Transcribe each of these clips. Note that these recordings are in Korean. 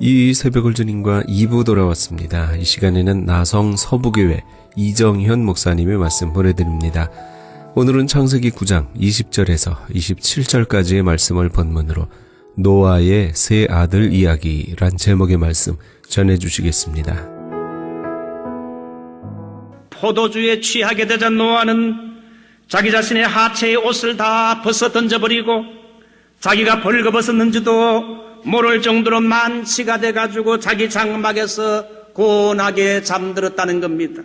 이 새벽을 주님과 2부 돌아왔습니다. 이 시간에는 나성 서부교회 이정현 목사님의 말씀 보내드립니다. 오늘은 창세기 9장 20절에서 27절까지의 말씀을 본문으로 노아의 세 아들 이야기란 제목의 말씀 전해주시겠습니다. 포도주에 취하게 되자 노아는 자기 자신의 하체의 옷을 다 벗어 던져버리고 자기가 벌거벗었는지도 모를 정도로 만취가 돼가지고 자기 장막에서 고온하게 잠들었다는 겁니다.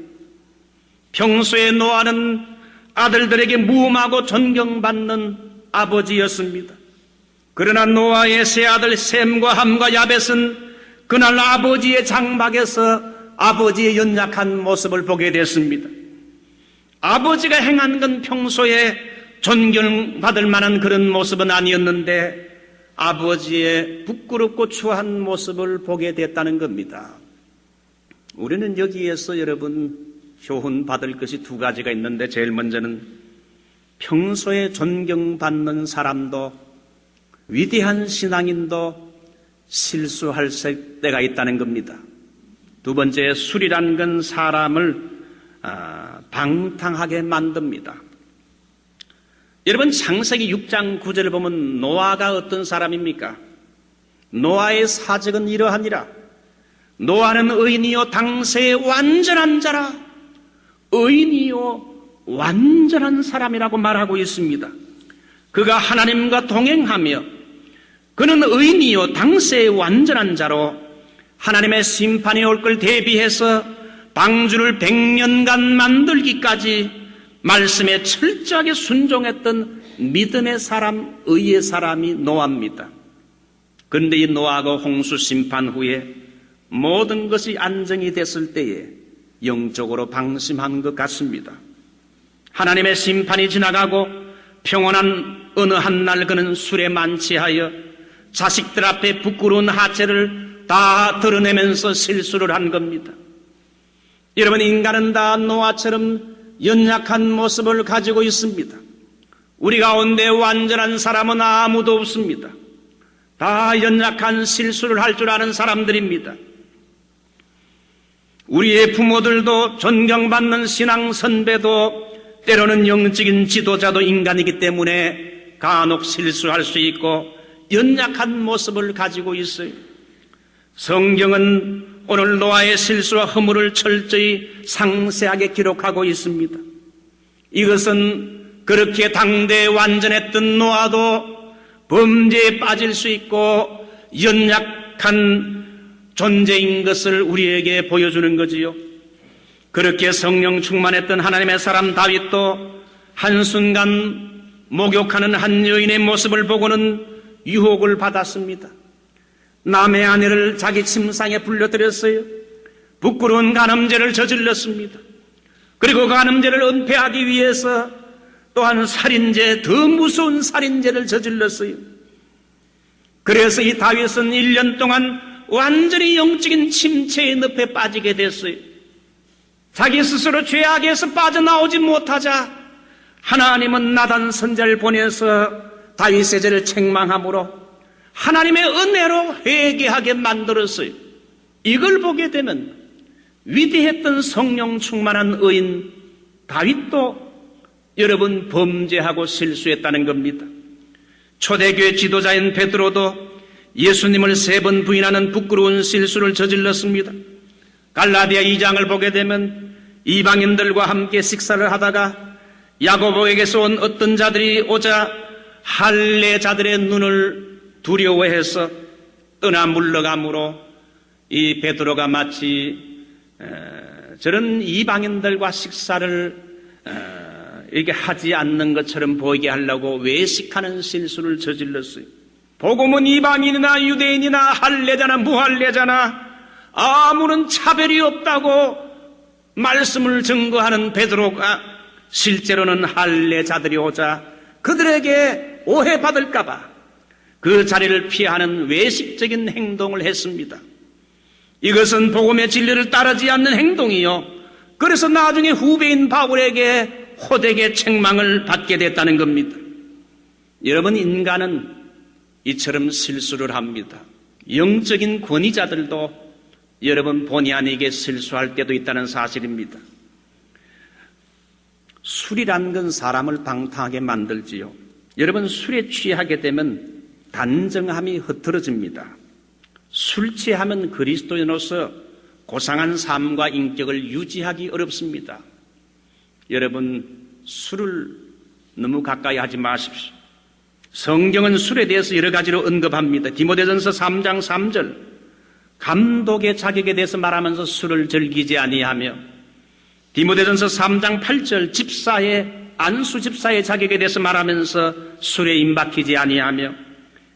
평소에 노아는 아들들에게 무음하고 존경받는 아버지였습니다. 그러나 노아의 세 아들 셈과 함과 야벳은 그날 아버지의 장막에서 아버지의 연약한 모습을 보게 됐습니다. 아버지가 행한 건 평소에 존경받을 만한 그런 모습은 아니었는데 아버지의 부끄럽고 추한 모습을 보게 됐다는 겁니다. 우리는 여기에서 여러분 교훈 받을 것이 두 가지가 있는데, 제일 먼저는 평소에 존경받는 사람도 위대한 신앙인도 실수할 때가 있다는 겁니다. 두 번째, 술이란 건 사람을 방탕하게 만듭니다. 여러분, 창세기 6장 9절을 보면 노아가 어떤 사람입니까? 노아의 사적은 이러하니라. 노아는 의인이요 당세의 완전한 자라. 의인이요 완전한 사람이라고 말하고 있습니다. 그가 하나님과 동행하며 그는 의인이요 당세의 완전한 자로 하나님의 심판이 올 걸 대비해서 방주를 100년간 만들기까지 말씀에 철저하게 순종했던 믿음의 사람, 의의 사람이 노아입니다. 그런데 이 노아가 홍수 심판 후에 모든 것이 안정이 됐을 때에 영적으로 방심한 것 같습니다. 하나님의 심판이 지나가고 평온한 어느 한날 그는 술에 만취하여 자식들 앞에 부끄러운 하체를 다 드러내면서 실수를 한 겁니다. 여러분, 인간은 다 노아처럼 연약한 모습을 가지고 있습니다. 우리 가운데 완전한 사람은 아무도 없습니다. 다 연약한 실수를 할 줄 아는 사람들입니다. 우리의 부모들도 존경받는 신앙 선배도 때로는 영적인 지도자도 인간이기 때문에 간혹 실수할 수 있고 연약한 모습을 가지고 있어요. 성경은 오늘 노아의 실수와 허물을 철저히 상세하게 기록하고 있습니다. 이것은 그렇게 당대에 완전했던 노아도 범죄에 빠질 수 있고 연약한 존재인 것을 우리에게 보여주는 거지요. 그렇게 성령 충만했던 하나님의 사람 다윗도 한순간 목욕하는 한 여인의 모습을 보고는 유혹을 받았습니다. 남의 아내를 자기 침상에 불러들였어요. 부끄러운 간음죄를 저질렀습니다. 그리고 간음죄를 은폐하기 위해서 또한 살인죄, 더 무서운 살인죄를 저질렀어요. 그래서 이 다윗은 1년 동안 완전히 영적인 침체의 늪에 빠지게 됐어요. 자기 스스로 죄악에서 빠져나오지 못하자 하나님은 나단 선지자를 보내서 다윗의 죄를 책망함으로 하나님의 은혜로 회개하게 만들었어요. 이걸 보게 되면 위대했던 성령 충만한 의인 다윗도 여러분 범죄하고 실수했다는 겁니다. 초대교회 지도자인 베드로도 예수님을 3번 부인하는 부끄러운 실수를 저질렀습니다. 갈라디아 2장을 보게 되면 이방인들과 함께 식사를 하다가 야고보에게서 온 어떤 자들이 오자 할례자들의 눈을 두려워해서 떠나 물러가므로 이 베드로가 마치 저런 이방인들과 식사를 이렇게 하지 않는 것처럼 보이게 하려고 외식하는 실수를 저질렀어요. 복음은 이방인이나 유대인이나 할례자나 무할례자나 아무런 차별이 없다고 말씀을 증거하는 베드로가 실제로는 할례자들이 오자 그들에게 오해받을까봐 그 자리를 피하는 외식적인 행동을 했습니다. 이것은 복음의 진리를 따르지 않는 행동이요, 그래서 나중에 후배인 바울에게 호되게 책망을 받게 됐다는 겁니다. 여러분, 인간은 이처럼 실수를 합니다. 영적인 권위자들도 여러분 본의 아니게 실수할 때도 있다는 사실입니다. 술이란 건 사람을 방탕하게 만들지요. 여러분 술에 취하게 되면 단정함이 흐트러집니다. 술 취하면 그리스도인으로서 고상한 삶과 인격을 유지하기 어렵습니다. 여러분 술을 너무 가까이 하지 마십시오. 성경은 술에 대해서 여러 가지로 언급합니다. 디모데전서 3장 3절 감독의 자격에 대해서 말하면서 술을 즐기지 아니하며, 디모데전서 3장 8절 집사의 안수 집사의 자격에 대해서 말하면서 술에 임박히지 아니하며,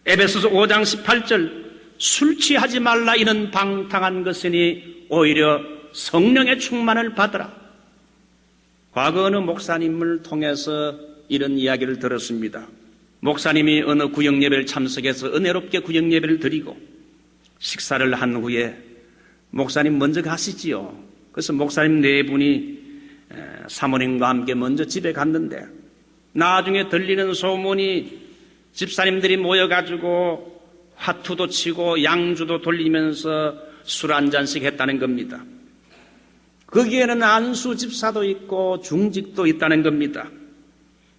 에베소서 5장 18절 술 취하지 말라 이는 방탕한 것이니 오히려 성령의 충만을 받으라. 과거 어느 목사님을 통해서 이런 이야기를 들었습니다. 목사님이 어느 구역예배를 참석해서 은혜롭게 구역예배를 드리고 식사를 한 후에 목사님 먼저 가시지요. 그래서 목사님 네 분이 사모님과 함께 먼저 집에 갔는데 나중에 들리는 소문이 집사님들이 모여가지고 화투도 치고 양주도 돌리면서 술 한 잔씩 했다는 겁니다. 거기에는 안수 집사도 있고 중직도 있다는 겁니다.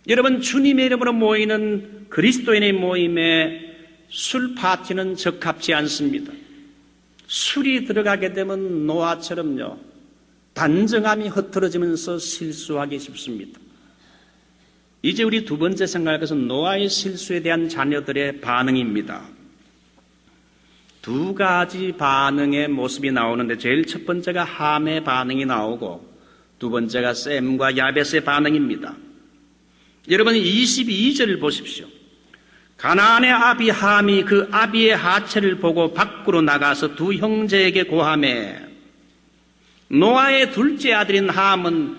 여러분 주님의 이름으로 모이는 그리스도인의 모임에 술 파티는 적합치 않습니다. 술이 들어가게 되면 노아처럼요 단정함이 흐트러지면서 실수하기 쉽습니다. 이제 우리 두 번째 생각할 것은 노아의 실수에 대한 자녀들의 반응입니다. 두 가지 반응의 모습이 나오는데 제일 첫 번째가 함의 반응이 나오고 두 번째가 셈과 야벳의 반응입니다. 여러분 22절을 보십시오. 가나안의 아비 함이 그 아비의 하체를 보고 밖으로 나가서 두 형제에게 고하매, 노아의 둘째 아들인 함은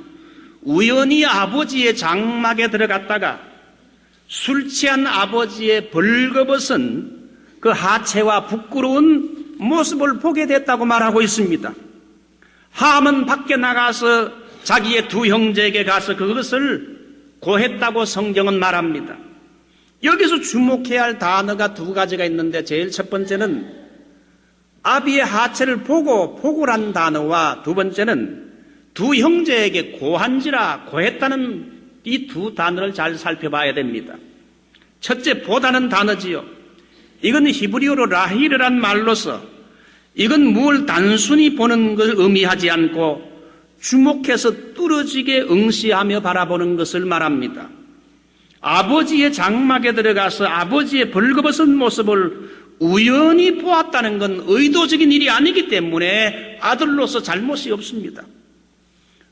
우연히 아버지의 장막에 들어갔다가 술 취한 아버지의 벌거벗은 그 하체와 부끄러운 모습을 보게 됐다고 말하고 있습니다. 함은 밖에 나가서 자기의 두 형제에게 가서 그것을 고했다고 성경은 말합니다. 여기서 주목해야 할 단어가 두 가지가 있는데 제일 첫 번째는 아비의 하체를 보고 보고란 단어와 두 번째는 두 형제에게 고한지라 고했다는 이 두 단어를 잘 살펴봐야 됩니다. 첫째 보다는 단어지요. 이건 히브리어로 라힐이란 말로서 이건 뭘 단순히 보는 것을 의미하지 않고 주목해서 뚫어지게 응시하며 바라보는 것을 말합니다. 아버지의 장막에 들어가서 아버지의 벌거벗은 모습을 우연히 보았다는 건 의도적인 일이 아니기 때문에 아들로서 잘못이 없습니다.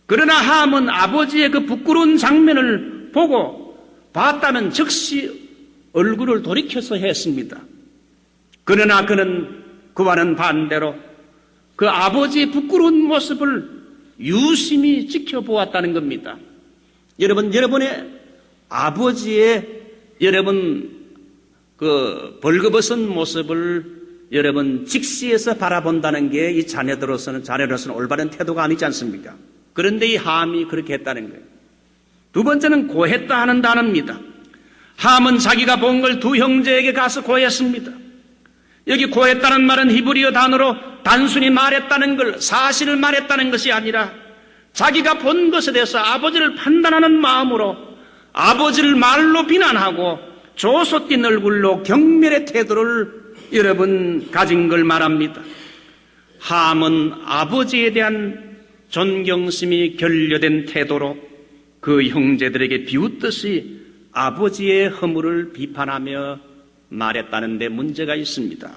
그러나 함은 아버지의 그 부끄러운 장면을 보고 봤다면 즉시 얼굴을 돌이켜서 했습니다. 그러나 그는 그와는 반대로 그 아버지의 부끄러운 모습을 유심히 지켜보았다는 겁니다. 여러분의 아버지의 그 벌거벗은 모습을 여러분 직시해서 바라본다는 게 이 자녀로서는 올바른 태도가 아니지 않습니까? 그런데 이 함이 그렇게 했다는 거예요. 두 번째는 고했다 하는 단어입니다. 함은 자기가 본 걸 두 형제에게 가서 고했습니다. 여기 고했다는 말은 히브리어 단어로 단순히 말했다는 걸, 사실을 말했다는 것이 아니라 자기가 본 것에 대해서 아버지를 판단하는 마음으로 아버지를 말로 비난하고 조소띤 얼굴로 경멸의 태도를 여러분 가진 걸 말합니다. 함은 아버지에 대한 존경심이 결여된 태도로 그 형제들에게 비웃듯이 아버지의 허물을 비판하며 말했다는 데 문제가 있습니다.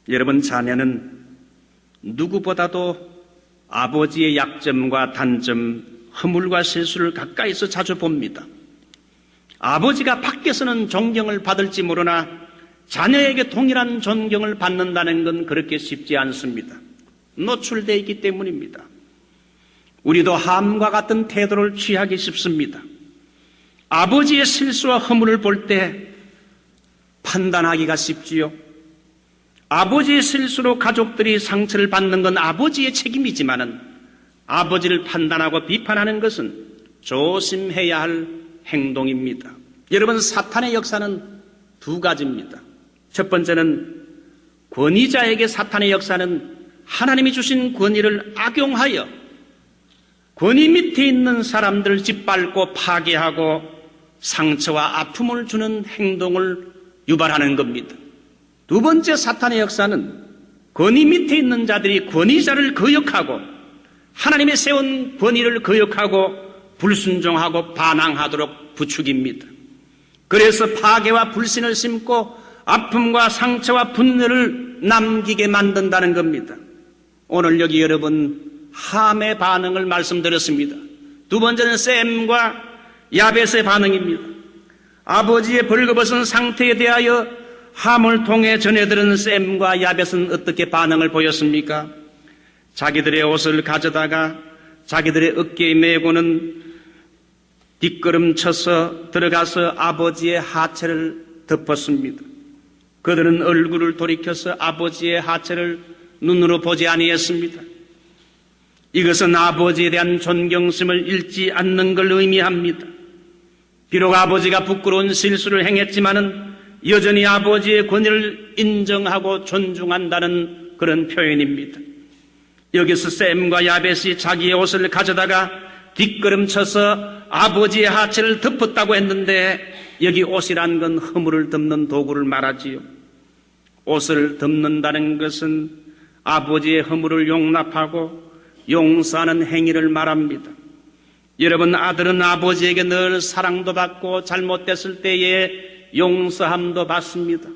여러분 자녀는 누구보다도 아버지의 약점과 단점, 허물과 실수를 가까이서 자주 봅니다. 아버지가 밖에서는 존경을 받을지 모르나 자녀에게 동일한 존경을 받는다는 건 그렇게 쉽지 않습니다. 노출되어 있기 때문입니다. 우리도 함과 같은 태도를 취하기 쉽습니다. 아버지의 실수와 허물을 볼 때 판단하기가 쉽지요. 아버지의 실수로 가족들이 상처를 받는 건 아버지의 책임이지만은 아버지를 판단하고 비판하는 것은 조심해야 할 행동입니다. 여러분 사탄의 역사는 두 가지입니다. 첫 번째는 권위자에게 사탄의 역사는 하나님이 주신 권위를 악용하여 권위 밑에 있는 사람들을 짓밟고 파괴하고 상처와 아픔을 주는 행동을 유발하는 겁니다. 두 번째 사탄의 역사는 권위 밑에 있는 자들이 권위자를 거역하고 하나님의 세운 권위를 거역하고 불순종하고 반항하도록 부추깁니다. 그래서 파괴와 불신을 심고 아픔과 상처와 분노를 남기게 만든다는 겁니다. 오늘 여기 여러분 함의 반응을 말씀드렸습니다. 두 번째는 셈과 야벳의 반응입니다. 아버지의 벌거벗은 상태에 대하여 함을 통해 전해들은 셈과 야벳은 어떻게 반응을 보였습니까? 자기들의 옷을 가져다가 자기들의 어깨에 메고는 뒷걸음 쳐서 들어가서 아버지의 하체를 덮었습니다. 그들은 얼굴을 돌이켜서 아버지의 하체를 눈으로 보지 아니했습니다. 이것은 아버지에 대한 존경심을 잃지 않는 걸 의미합니다. 비록 아버지가 부끄러운 실수를 행했지만은 여전히 아버지의 권위를 인정하고 존중한다는 그런 표현입니다. 여기서 셈과 야벳이 자기의 옷을 가져다가 뒷걸음쳐서 아버지의 하체를 덮었다고 했는데 여기 옷이란 건 허물을 덮는 도구를 말하지요. 옷을 덮는다는 것은 아버지의 허물을 용납하고 용서하는 행위를 말합니다. 여러분, 아들은 아버지에게 늘 사랑도 받고 잘못됐을 때에 용서함도 받습니다.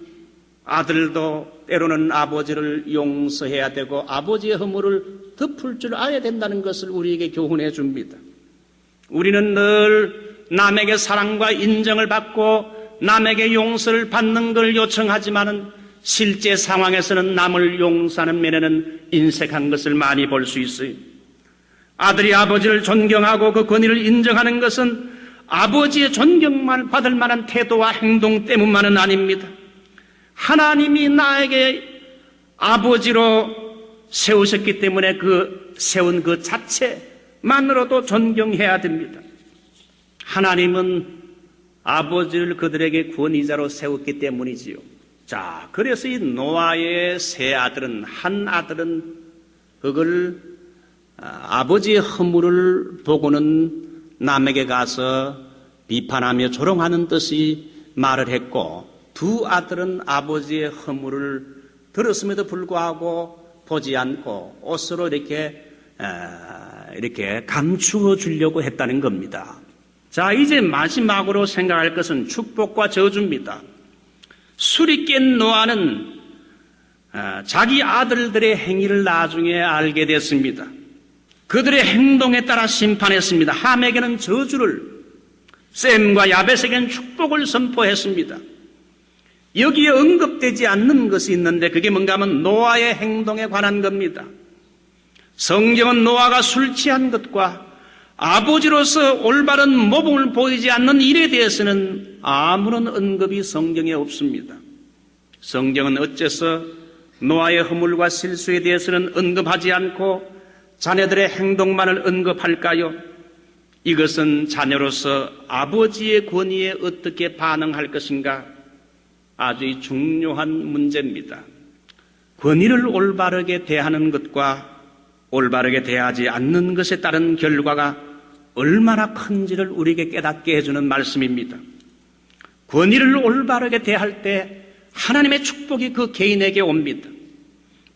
아들도 때로는 아버지를 용서해야 되고 아버지의 허물을 덮을 줄 알아야 된다는 것을 우리에게 교훈해 줍니다. 우리는 늘 남에게 사랑과 인정을 받고 남에게 용서를 받는 걸 요청하지만은 실제 상황에서는 남을 용서하는 면에는 인색한 것을 많이 볼 수 있어요. 아들이 아버지를 존경하고 그 권위를 인정하는 것은 아버지의 존경만 받을 만한 태도와 행동 때문만은 아닙니다. 하나님이 나에게 아버지로 세우셨기 때문에 그 세운 그 자체만으로도 존경해야 됩니다. 하나님은 아버지를 그들에게 권위자로 세웠기 때문이지요. 자, 그래서 이 노아의 세 아들은, 한 아들은 그걸 아버지의 허물을 보고는 남에게 가서 비판하며 조롱하는 듯이 말을 했고, 두 아들은 아버지의 허물을 들었음에도 불구하고 보지 않고 옷으로 이렇게 감추어 주려고 했다는 겁니다. 자, 이제 마지막으로 생각할 것은 축복과 저주입니다. 술이 깬 노아는 자기 아들들의 행위를 나중에 알게 됐습니다. 그들의 행동에 따라 심판했습니다. 함에게는 저주를, 셈과 야벳에게는 축복을 선포했습니다. 여기에 언급되지 않는 것이 있는데 그게 뭔가 하면 노아의 행동에 관한 겁니다. 성경은 노아가 술 취한 것과 아버지로서 올바른 모범을 보이지 않는 일에 대해서는 아무런 언급이 성경에 없습니다. 성경은 어째서 노아의 허물과 실수에 대해서는 언급하지 않고 자녀들의 행동만을 언급할까요? 이것은 자녀로서 아버지의 권위에 어떻게 반응할 것인가? 아주 중요한 문제입니다. 권위를 올바르게 대하는 것과 올바르게 대하지 않는 것에 따른 결과가 얼마나 큰지를 우리에게 깨닫게 해주는 말씀입니다. 권위를 올바르게 대할 때 하나님의 축복이 그 개인에게 옵니다.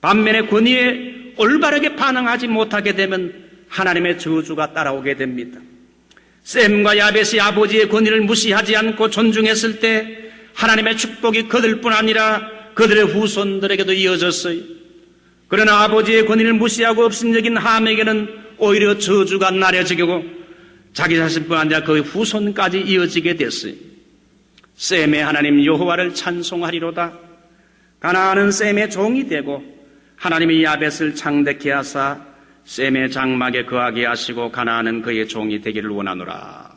반면에 권위에 올바르게 반응하지 못하게 되면 하나님의 저주가 따라오게 됩니다. 셈과 야벳이 아버지의 권위를 무시하지 않고 존중했을 때 하나님의 축복이 그들뿐 아니라 그들의 후손들에게도 이어졌어요. 그러나 아버지의 권위를 무시하고 업신여긴 함에게는 오히려 저주가 나려지고 자기 자신뿐 아니라 그의 후손까지 이어지게 됐어요. 셈의 하나님 여호와를 찬송하리로다. 가나안은 셈의 종이 되고 하나님이 야벳을 창대케 하사 셈의 장막에 거하게 하시고 가나안은 그의 종이 되기를 원하노라.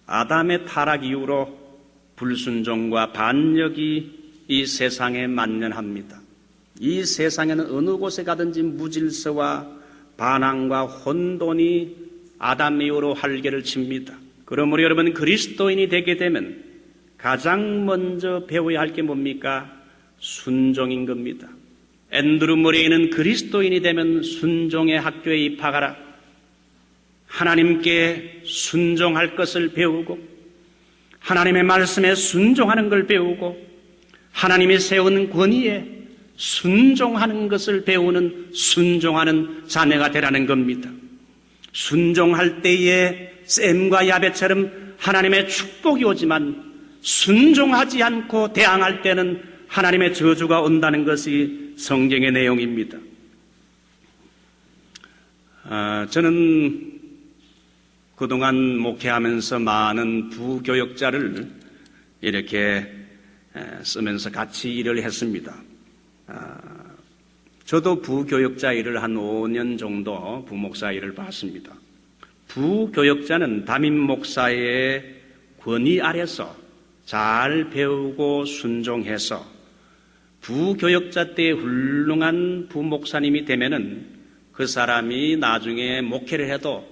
아담의 타락 이후로 불순종과 반역이 이 세상에 만연합니다. 이 세상에는 어느 곳에 가든지 무질서와 반항과 혼돈이 아담 이후로 활개를 칩니다. 그러므로 여러분, 그리스도인이 되게 되면 가장 먼저 배워야 할 게 뭡니까? 순종인 겁니다. 앤드루 머레이는 그리스도인이 되면 순종의 학교에 입학하라. 하나님께 순종할 것을 배우고 하나님의 말씀에 순종하는 걸 배우고 하나님이 세운 권위에 순종하는 것을 배우는 순종하는 자녀가 되라는 겁니다. 순종할 때에 샘과 야벳처럼 하나님의 축복이 오지만 순종하지 않고 대항할 때는 하나님의 저주가 온다는 것이 성경의 내용입니다. 저는 그동안 목회하면서 많은 부교역자를 이렇게 쓰면서 같이 일을 했습니다. 저도 부교역자 일을 한 5년 정도 부목사 일을 봤습니다. 부교역자는 담임 목사의 권위 아래서 잘 배우고 순종해서 부교역자 때 훌륭한 부목사님이 되면은 그 사람이 나중에 목회를 해도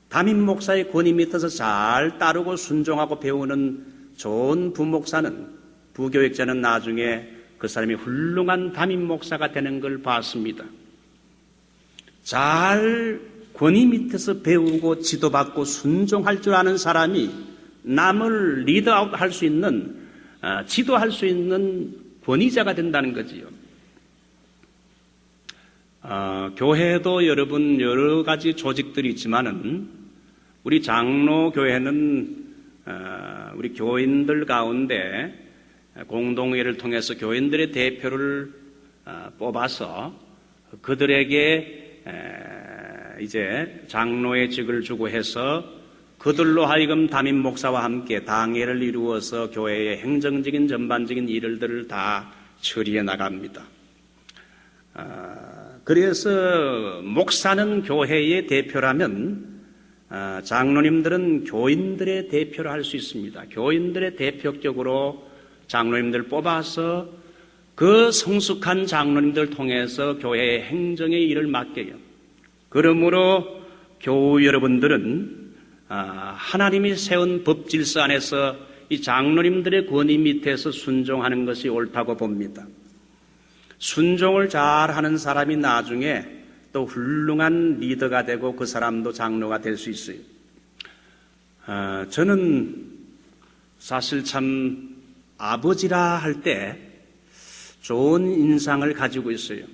담임 목사의 권위 밑에서 잘 따르고 순종하고 배우는 좋은 부목사는 부교역자는 나중에 그 사람이 훌륭한 담임 목사가 되는 걸 봤습니다. 잘 권위 밑에서 배우고 지도받고 순종할 줄 아는 사람이 남을 리드할 수 있는 지도할 수 있는 권위자가 된다는 거지요. 교회도 여러분 여러 가지 조직들이 있지만은 우리 장로교회는 우리 교인들 가운데 공동회를 통해서 교인들의 대표를 뽑아서 그들에게 이제 장로의 직을 주고 해서 그들로 하여금 담임 목사와 함께 당회를 이루어서 교회의 행정적인 전반적인 일들을 다 처리해 나갑니다. 그래서 목사는 교회의 대표라면 장로님들은 교인들의 대표를 할 수 있습니다. 교인들의 대표격으로 장로님들 뽑아서 그 성숙한 장로님들 통해서 교회의 행정의 일을 맡겨요. 그러므로 교우 여러분들은 하나님이 세운 법 질서 안에서 이 장로님들의 권위 밑에서 순종하는 것이 옳다고 봅니다. 순종을 잘하는 사람이 나중에 또 훌륭한 리더가 되고 그 사람도 장로가 될 수 있어요. 저는 사실 참 아버지라 할 때 좋은 인상을 가지고 있어요.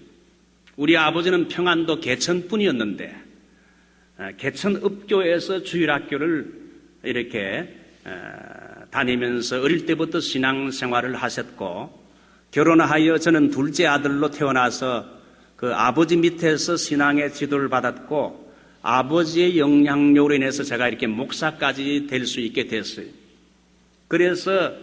우리 아버지는 평안도 개천뿐이었는데 개천읍교에서 주일학교를 이렇게 다니면서 어릴 때부터 신앙생활을 하셨고 결혼하여 저는 둘째 아들로 태어나서 그 아버지 밑에서 신앙의 지도를 받았고 아버지의 영향력으로 인해서 제가 이렇게 목사까지 될 수 있게 됐어요. 그래서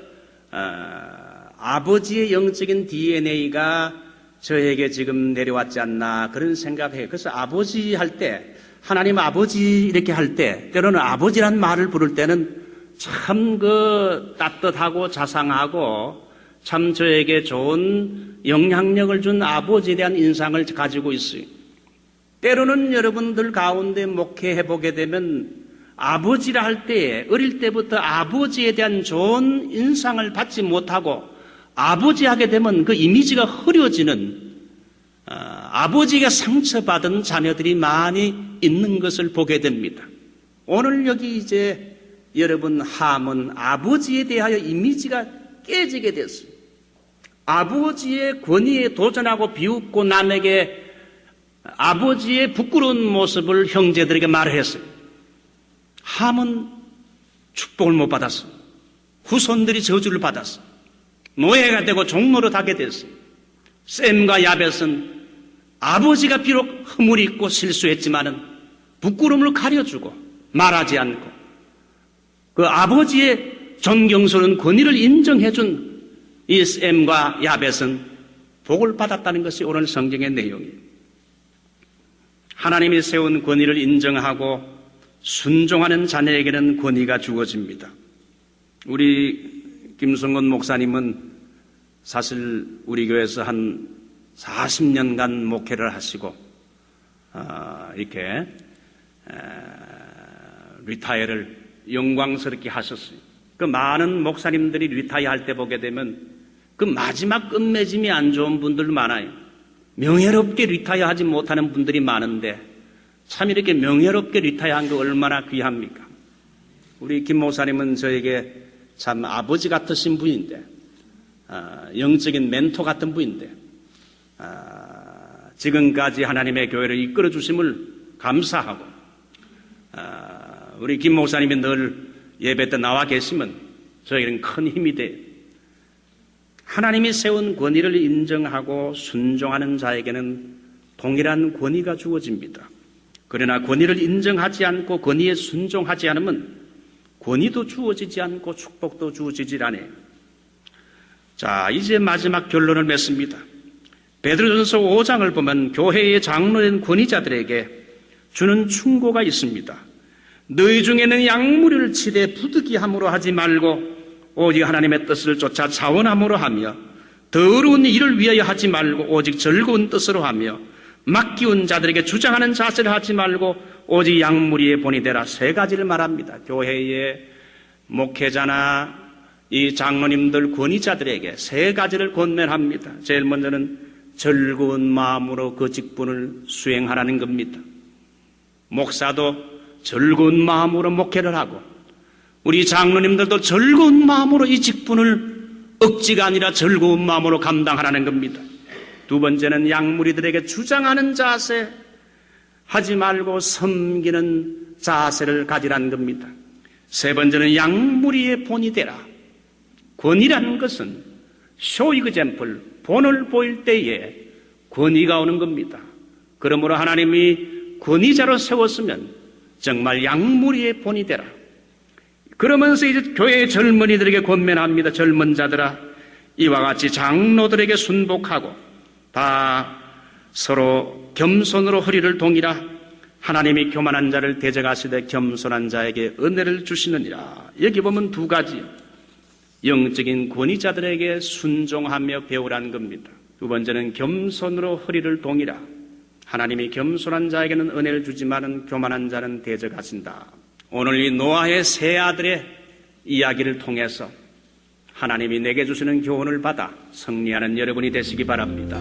아버지의 영적인 DNA가 저에게 지금 내려왔지 않나 그런 생각해요. 그래서 아버지 할 때 하나님 아버지 이렇게 할 때 때로는 아버지란 말을 부를 때는 참 따뜻하고 자상하고 참 저에게 좋은 영향력을 준 아버지에 대한 인상을 가지고 있어요. 때로는 여러분들 가운데 목회해 보게 되면 아버지라 할 때에 어릴 때부터 아버지에 대한 좋은 인상을 받지 못하고 아버지 하게 되면 그 이미지가 흐려지는 아버지가 상처받은 자녀들이 많이 있는 것을 보게 됩니다. 오늘 여기 이제 여러분 함은 아버지에 대하여 이미지가 깨지게 됐어요. 아버지의 권위에 도전하고 비웃고 남에게 아버지의 부끄러운 모습을 형제들에게 말을 했어요. 함은 축복을 못 받았어요. 후손들이 저주를 받았어요. 노예가 되고 종로로 가게 됐어요. 샘과 야벳은 아버지가 비록 허물이 있고 실수했지만은 부끄러움을 가려주고 말하지 않고 그 아버지의 존경스러운 권위를 인정해준 이 샘과 야벳은 복을 받았다는 것이 오늘 성경의 내용이에요. 하나님이 세운 권위를 인정하고 순종하는 자녀에게는 권위가 주어집니다. 우리 김성건 목사님은 사실 우리 교회에서 한 40년간 목회를 하시고 이렇게 리타이어를 영광스럽게 하셨어요. 그 많은 목사님들이 리타이어 할 때 보게 되면 그 마지막 끝맺음이 안 좋은 분들 많아요. 명예롭게 리타이어 하지 못하는 분들이 많은데 참 이렇게 명예롭게 리타이어한 게 얼마나 귀합니까? 우리 김 목사님은 저에게 참 아버지 같으신 분인데 영적인 멘토 같은 분인데 지금까지 하나님의 교회를 이끌어 주심을 감사하고 우리 김 목사님이 늘 예배 때 나와 계시면 저에게는 큰 힘이 돼요. 하나님이 세운 권위를 인정하고 순종하는 자에게는 동일한 권위가 주어집니다. 그러나 권위를 인정하지 않고 권위에 순종하지 않으면 권위도 주어지지 않고 축복도 주어지질 않아요. 자, 이제 마지막 결론을 맺습니다. 베드로전서 5장을 보면 교회의 장로된 권위자들에게 주는 충고가 있습니다. 너희 중에는 약물을 치되 부득이함으로 하지 말고 오직 하나님의 뜻을 쫓아 자원함으로 하며 더러운 일을 위하여 하지 말고 오직 즐거운 뜻으로 하며 맡기운 자들에게 주장하는 자세를 하지 말고 오직 양무리에 본이 되라. 세 가지를 말합니다. 교회의 목회자나 이 장로님들 권위자들에게 세 가지를 권면합니다. 제일 먼저는 즐거운 마음으로 그 직분을 수행하라는 겁니다. 목사도 즐거운 마음으로 목회를 하고 우리 장로님들도 즐거운 마음으로 이 직분을 억지가 아니라 즐거운 마음으로 감당하라는 겁니다. 두 번째는 양무리들에게 주장하는 자세 하지 말고 섬기는 자세를 가지라는 겁니다. 세 번째는 양무리의 본이 되라. 권위라는 것은 쇼 이그젬플, 본을 보일 때에 권위가 오는 겁니다. 그러므로 하나님이 권위자로 세웠으면 정말 양무리의 본이 되라. 그러면서 이제 교회의 젊은이들에게 권면합니다. 젊은 자들아, 이와 같이 장로들에게 순복하고 다 서로 겸손으로 허리를 동이라. 하나님이 교만한 자를 대적하시되 겸손한 자에게 은혜를 주시느니라. 여기 보면 두 가지 영적인 권위자들에게 순종하며 배우라는 겁니다. 두 번째는 겸손으로 허리를 동이라. 하나님이 겸손한 자에게는 은혜를 주지만은 교만한 자는 대적하신다. 오늘 이 노아의 세 아들의 이야기를 통해서 하나님이 내게 주시는 교훈을 받아 승리하는 여러분이 되시기 바랍니다.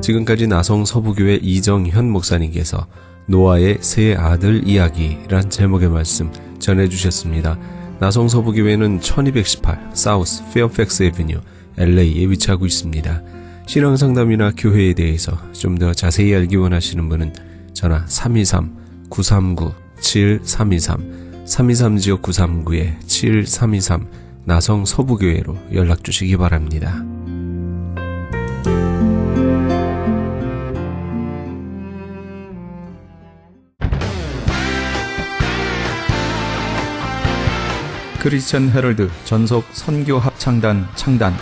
지금까지 나성 서부교회 이정현 목사님께서 노아의 세 아들 이야기란 제목의 말씀 전해주셨습니다. 나성 서부교회는 1218 사우스 페어팩스 애비뉴 LA에 위치하고 있습니다. 신앙상담이나 교회에 대해서 좀 더 자세히 알기 원하시는 분은 전화 323-939-7323 323지역 939-7323 나성 서부교회로 연락주시기 바랍니다. 크리스천 헤럴드 전속 선교 합창단 창단.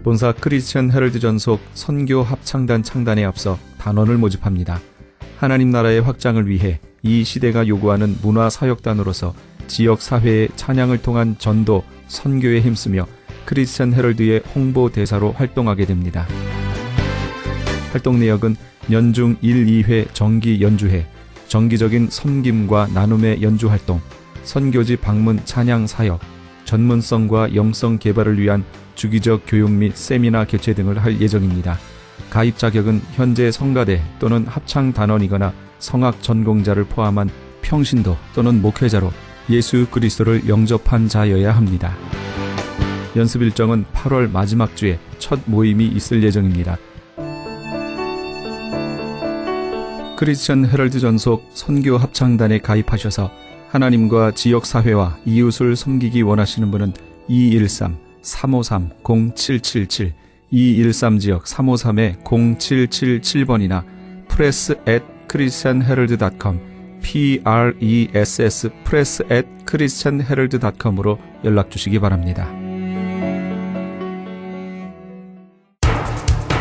본사 크리스천 헤럴드 전속 선교 합창단 창단에 앞서 단원을 모집합니다. 하나님 나라의 확장을 위해 이 시대가 요구하는 문화사역단으로서 지역사회의 찬양을 통한 전도, 선교에 힘쓰며 크리스천 헤럴드의 홍보대사로 활동하게 됩니다. 활동 내역은 연중 1, 2회 정기 연주회, 정기적인 섬김과 나눔의 연주활동, 선교지 방문 찬양 사역, 전문성과 영성 개발을 위한 주기적 교육 및 세미나 개최 등을 할 예정입니다. 가입 자격은 현재 성가대 또는 합창단원이거나 성악 전공자를 포함한 평신도 또는 목회자로 예수 그리스도를 영접한 자여야 합니다. 연습 일정은 8월 마지막 주에 첫 모임이 있을 예정입니다. 크리스천 헤럴드 전속 선교 합창단에 가입하셔서 하나님과 지역사회와 이웃을 섬기기 원하시는 분은 213-353-0777 213지역 353-0777번이나 press@christianherald.com press press@christianherald.com으로 연락주시기 바랍니다.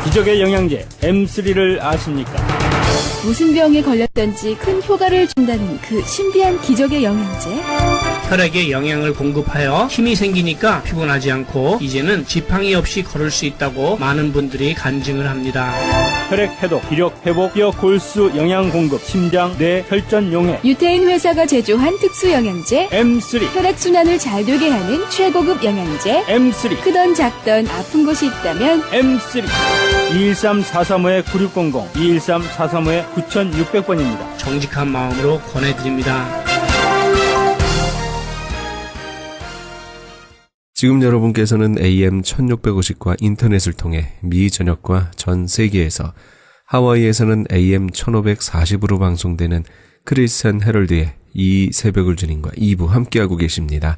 기적의 영양제 M3를 아십니까? 무슨 병에 걸렸던지 큰 효과를 준다는 그 신비한 기적의 영양제. 혈액에 영양을 공급하여 힘이 생기니까 피곤하지 않고 이제는 지팡이 없이 걸을 수 있다고 많은 분들이 간증을 합니다. 혈액 해독, 기력 회복, 뼈 골수 영양 공급, 심장, 뇌, 혈전 용해. 유태인 회사가 제조한 특수 영양제. M3, 혈액순환을 잘 되게 하는 최고급 영양제. M3, 크던 작던 아픈 곳이 있다면 M3. 213-435-9600, 213-435-9600번입니다. 정직한 마음으로 권해드립니다. 지금 여러분께서는 AM 1650과 인터넷을 통해 미 전역과 전 세계에서, 하와이에서는 AM 1540으로 방송되는 크리스찬 헤럴드의 이 새벽을 주님과 2부 함께하고 계십니다.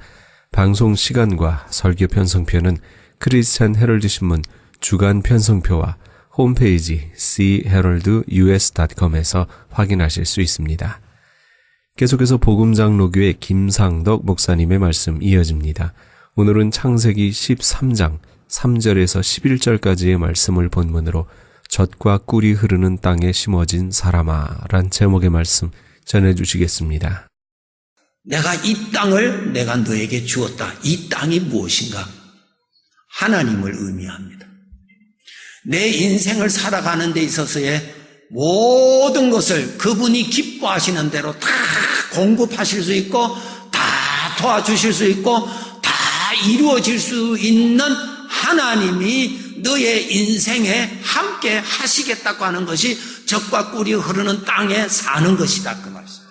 방송 시간과 설교 편성표는 크리스찬 헤럴드 신문 주간 편성표와 홈페이지 cheraldus.com에서 확인하실 수 있습니다. 계속해서 복음장로교회 김상덕 목사님의 말씀 이어집니다. 오늘은 창세기 13장 3절에서 11절까지의 말씀을 본문으로 젖과 꿀이 흐르는 땅에 심어진 사람아 란 제목의 말씀 전해주시겠습니다. 내가 이 땅을 내가 너에게 주었다. 이 땅이 무엇인가? 하나님을 의미합니다. 내 인생을 살아가는 데 있어서의 모든 것을 그분이 기뻐하시는 대로 다 공급하실 수 있고 다 도와주실 수 있고 다 이루어질 수 있는 하나님이 너의 인생에 함께 하시겠다고 하는 것이 젖과 꿀이 흐르는 땅에 사는 것이다 그 말씀.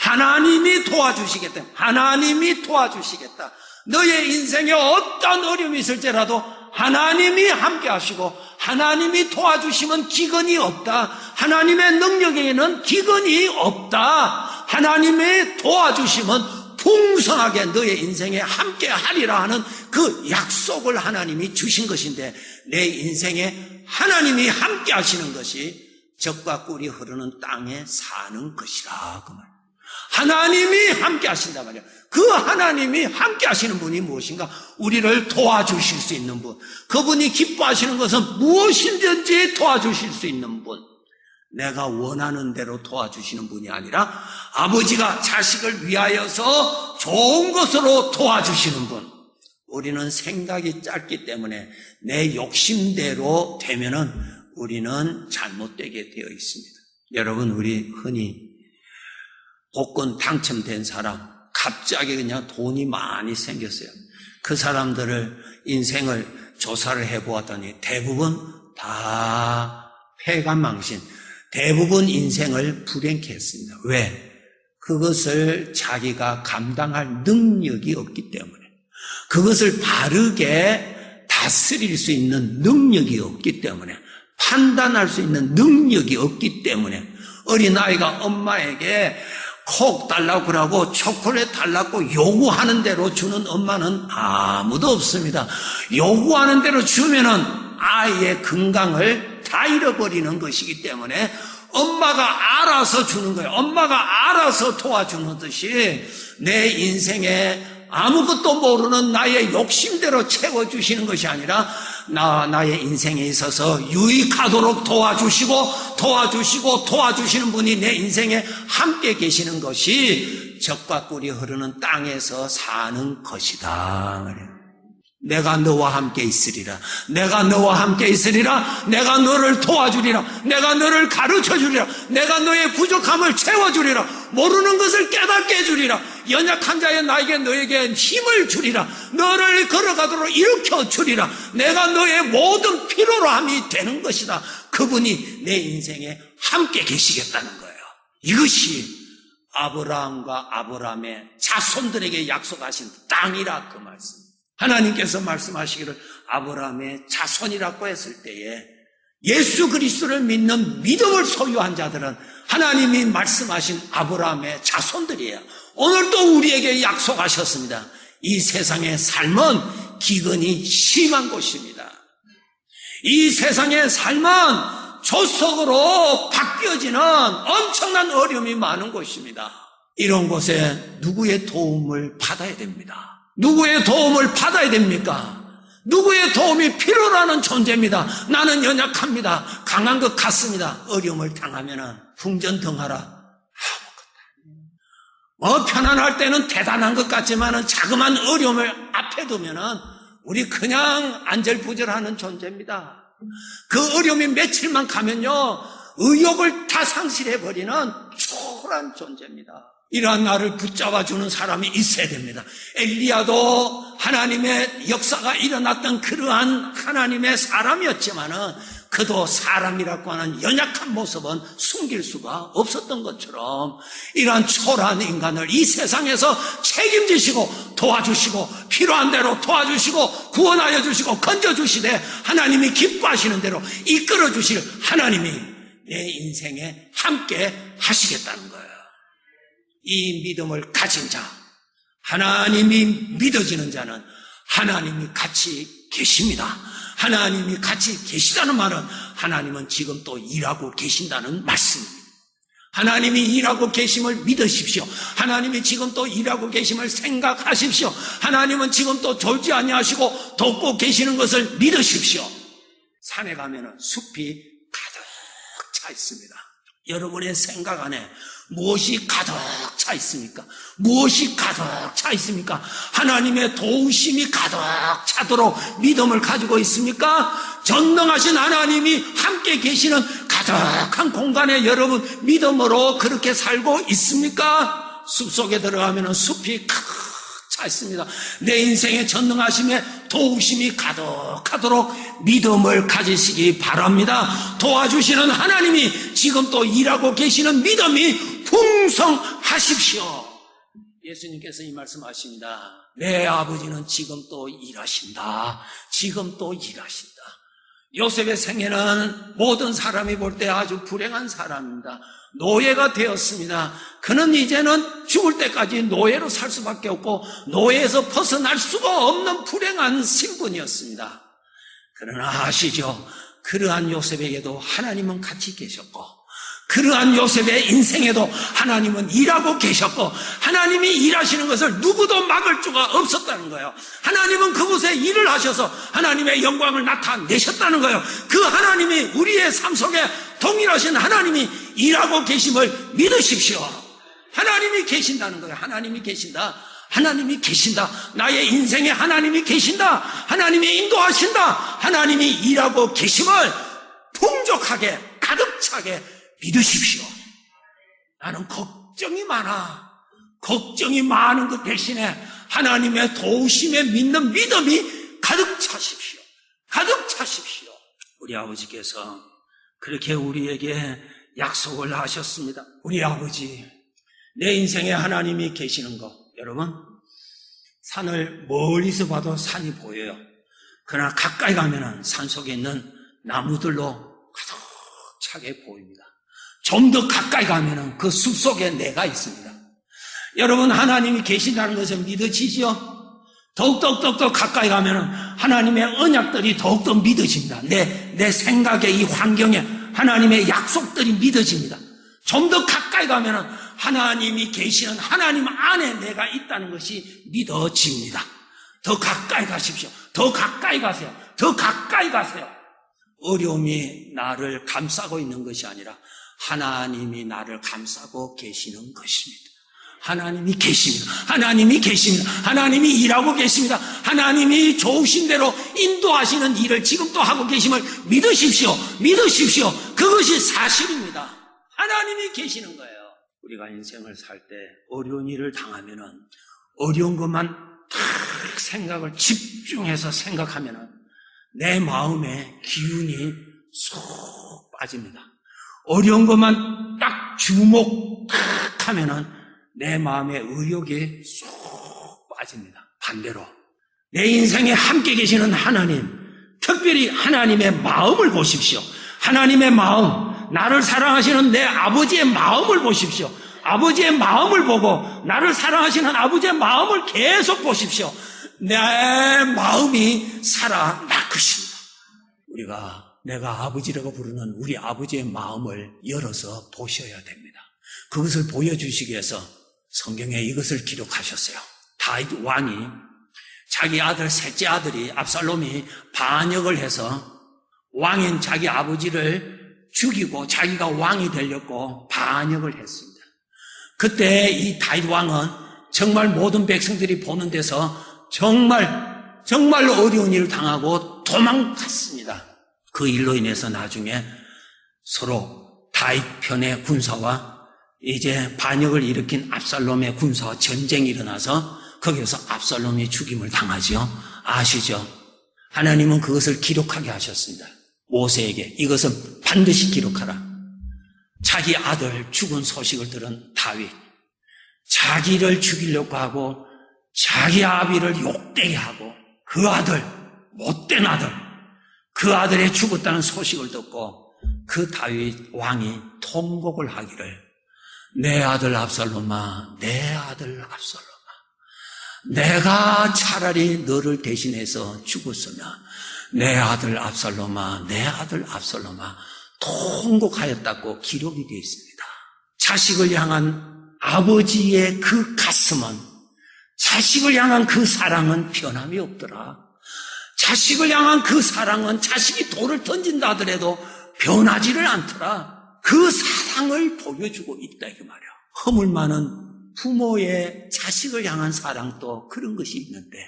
하나님이 도와주시겠다. 하나님이 도와주시겠다. 너의 인생에 어떤 어려움이 있을지라도 하나님이 함께 하시고 하나님이 도와주시면 기근이 없다. 하나님의 능력에는 기근이 없다. 하나님의 도와주시면 풍성하게 너의 인생에 함께 하리라 하는 그 약속을 하나님이 주신 것인데, 내 인생에 하나님이 함께 하시는 것이 젖과 꿀이 흐르는 땅에 사는 것이라 그 말. 하나님이 함께 하신단 말이야. 그 하나님이 함께 하시는 분이 무엇인가? 우리를 도와주실 수 있는 분. 그분이 기뻐하시는 것은 무엇이든지 도와주실 수 있는 분. 내가 원하는 대로 도와주시는 분이 아니라 아버지가 자식을 위하여서 좋은 것으로 도와주시는 분. 우리는 생각이 짧기 때문에 내 욕심대로 되면은 우리는 잘못되게 되어 있습니다. 여러분, 우리 흔히 복권 당첨된 사람, 갑자기 그냥 돈이 많이 생겼어요. 그 사람들을 인생을 조사를 해보았더니 대부분 다 패간망신, 대부분 인생을 불행케 했습니다. 왜? 그것을 자기가 감당할 능력이 없기 때문에, 그것을 바르게 다스릴 수 있는 능력이 없기 때문에, 판단할 수 있는 능력이 없기 때문에, 어린아이가 엄마에게 콕 달라고 그러고 초콜릿 달라고 요구하는 대로 주는 엄마는 아무도 없습니다. 요구하는 대로 주면은 아이의 건강을 다 잃어버리는 것이기 때문에 엄마가 알아서 주는 거예요. 엄마가 알아서 도와주는 듯이 내 인생에 아무것도 모르는 나의 욕심대로 채워주시는 것이 아니라 나의 인생에 있어서 유익하도록 도와주시는 분이 내 인생에 함께 계시는 것이 젖과 꿀이 흐르는 땅에서 사는 것이다. 내가 너와 함께 있으리라. 내가 너와 함께 있으리라. 내가 너를 도와주리라. 내가 너를 가르쳐주리라. 내가 너의 부족함을 채워주리라. 모르는 것을 깨닫게 해주리라. 연약한 자의 나에게 너에게 힘을 주리라. 너를 걸어가도록 일으켜주리라. 내가 너의 모든 필요로함이 되는 것이다. 그분이 내 인생에 함께 계시겠다는 거예요. 이것이 아브라함과 아브라함의 자손들에게 약속하신 땅이라 그 말씀. 하나님께서 말씀하시기를 아브라함의 자손이라고 했을 때에 예수 그리스도를 믿는 믿음을 소유한 자들은 하나님이 말씀하신 아브라함의 자손들이에요. 오늘도 우리에게 약속하셨습니다. 이 세상의 삶은 기근이 심한 곳입니다. 이 세상의 삶은 조속으로 바뀌어지는 엄청난 어려움이 많은 곳입니다. 이런 곳에 누구의 도움을 받아야 됩니다. 누구의 도움을 받아야 됩니까? 누구의 도움이 필요로 하는 존재입니다. 나는 연약합니다. 강한 것 같습니다. 어려움을 당하면 풍전등하라. 편안할 때는 대단한 것 같지만 자그마한 어려움을 앞에 두면 우리 그냥 안절부절하는 존재입니다. 그 어려움이 며칠만 가면요, 의욕을 다 상실해버리는 초라한 존재입니다. 이러한 나를 붙잡아주는 사람이 있어야 됩니다. 엘리야도 하나님의 역사가 일어났던 그러한 하나님의 사람이었지만은 그도 사람이라고 하는 연약한 모습은 숨길 수가 없었던 것처럼 이러한 초라한 인간을 이 세상에서 책임지시고 도와주시고 필요한 대로 도와주시고 구원하여 주시고 건져주시되 하나님이 기뻐하시는 대로 이끌어 주실 하나님이 내 인생에 함께 하시겠다는 거예요. 이 믿음을 가진 자, 하나님이 믿어지는 자는 하나님이 같이 계십니다. 하나님이 같이 계시다는 말은 하나님은 지금 또 일하고 계신다는 말씀입니다. 하나님이 일하고 계심을 믿으십시오. 하나님이 지금 또 일하고 계심을 생각하십시오. 하나님은 지금 또 졸지 아니하시고 돕고 계시는 것을 믿으십시오. 산에 가면은 숲이 가득 차 있습니다. 여러분의 생각 안에 무엇이 가득 차 있습니까? 무엇이 가득 차 있습니까? 하나님의 도우심이 가득 차도록 믿음을 가지고 있습니까? 전능하신 하나님이 함께 계시는 가득한 공간에 여러분 믿음으로 그렇게 살고 있습니까? 숲속에 들어가면 숲이 가득 차 있습니다. 내 인생의 전능하심에 도우심이 가득하도록 믿음을 가지시기 바랍니다. 도와주시는 하나님이 지금 또 일하고 계시는 믿음이 풍성하십시오. 예수님께서 이 말씀하십니다. 내 아버지는 지금 또 일하신다. 지금 또 일하신다. 요셉의 생애는 모든 사람이 볼 때 아주 불행한 사람입니다. 노예가 되었습니다. 그는 이제는 죽을 때까지 노예로 살 수밖에 없고 노예에서 벗어날 수가 없는 불행한 신분이었습니다. 그러나 아시죠? 그러한 요셉에게도 하나님은 같이 계셨고 그러한 요셉의 인생에도 하나님은 일하고 계셨고 하나님이 일하시는 것을 누구도 막을 수가 없었다는 거예요. 하나님은 그곳에 일을 하셔서 하나님의 영광을 나타내셨다는 거예요. 그 하나님이 우리의 삶 속에 동일하신 하나님이 일하고 계심을 믿으십시오. 하나님이 계신다는 거예요. 하나님이 계신다. 하나님이 계신다. 나의 인생에 하나님이 계신다. 하나님이 인도하신다. 하나님이 일하고 계심을 풍족하게 가득 차게 믿으십시오. 나는 걱정이 많아. 걱정이 많은 것 대신에 하나님의 도우심에 믿는 믿음이 가득 차십시오. 가득 차십시오. 우리 아버지께서 그렇게 우리에게 약속을 하셨습니다. 우리 아버지, 내 인생에 하나님이 계시는 거, 여러분, 산을 멀리서 봐도 산이 보여요. 그러나 가까이 가면은 산 속에 있는 나무들로 가득 차게 보입니다. 좀 더 가까이 가면은 그 숲속에 내가 있습니다. 여러분, 하나님이 계신다는 것을 믿으시죠? 더욱더 가까이 가면은 하나님의 언약들이 더욱더 믿어집니다. 내 생각의 이 환경에 하나님의 약속들이 믿어집니다. 좀 더 가까이 가면은 하나님이 계시는 하나님 안에 내가 있다는 것이 믿어집니다. 더 가까이 가십시오. 더 가까이 가세요. 더 가까이 가세요. 어려움이 나를 감싸고 있는 것이 아니라 하나님이 나를 감싸고 계시는 것입니다. 하나님이 계십니다. 하나님이 계십니다. 하나님이 일하고 계십니다. 하나님이 좋으신 대로 인도하시는 일을 지금 또 하고 계심을 믿으십시오. 믿으십시오. 그것이 사실입니다. 하나님이 계시는 거예요. 우리가 인생을 살 때 어려운 일을 당하면은 어려운 것만 딱 생각을 집중해서 생각하면은 내 마음에 기운이 쏙 빠집니다. 어려운 것만 딱 주목 딱 하면은 내 마음의 의욕이 쏙 빠집니다. 반대로 내 인생에 함께 계시는 하나님, 특별히 하나님의 마음을 보십시오. 하나님의 마음, 나를 사랑하시는 내 아버지의 마음을 보십시오. 아버지의 마음을 보고 나를 사랑하시는 아버지의 마음을 계속 보십시오. 내 마음이 살아날 것입니다. 우리가 내가 아버지라고 부르는 우리 아버지의 마음을 열어서 보셔야 됩니다. 그것을 보여주시기 위해서 성경에 이것을 기록하셨어요. 다윗 왕이 자기 아들, 셋째 아들이 압살롬이 반역을 해서 왕인 자기 아버지를 죽이고 자기가 왕이 되려고 반역을 했습니다. 그때 이 다윗 왕은 정말 모든 백성들이 보는 데서 정말 어려운 일을 당하고 도망갔습니다. 그 일로 인해서 나중에 서로 다윗 편의 군사와 이제 반역을 일으킨 압살롬의 군사와 전쟁이 일어나서 거기서 압살롬이 죽임을 당하죠. 아시죠? 하나님은 그것을 기록하게 하셨습니다. 모세에게 이것은 반드시 기록하라. 자기 아들 죽은 소식을 들은 다윗, 자기를 죽이려고 하고 자기 아비를 욕되게 하고 그 아들, 못된 아들, 그 아들이 죽었다는 소식을 듣고 그 다윗 왕이 통곡을 하기를, 내 아들 압살롬아, 내 아들 압살롬아, 내가 차라리 너를 대신해서 죽었으면 내 아들 압살롬아, 내 아들 압살롬아 통곡하였다고 기록이 되어 있습니다. 자식을 향한 아버지의 그 가슴은, 자식을 향한 그 사랑은 변함이 없더라. 자식을 향한 그 사랑은 자식이 돌을 던진다 하더라도 변하지를 않더라. 그 사랑을 보여주고 있다 이 말이야. 허물 많은 부모의 자식을 향한 사랑도 그런 것이 있는데,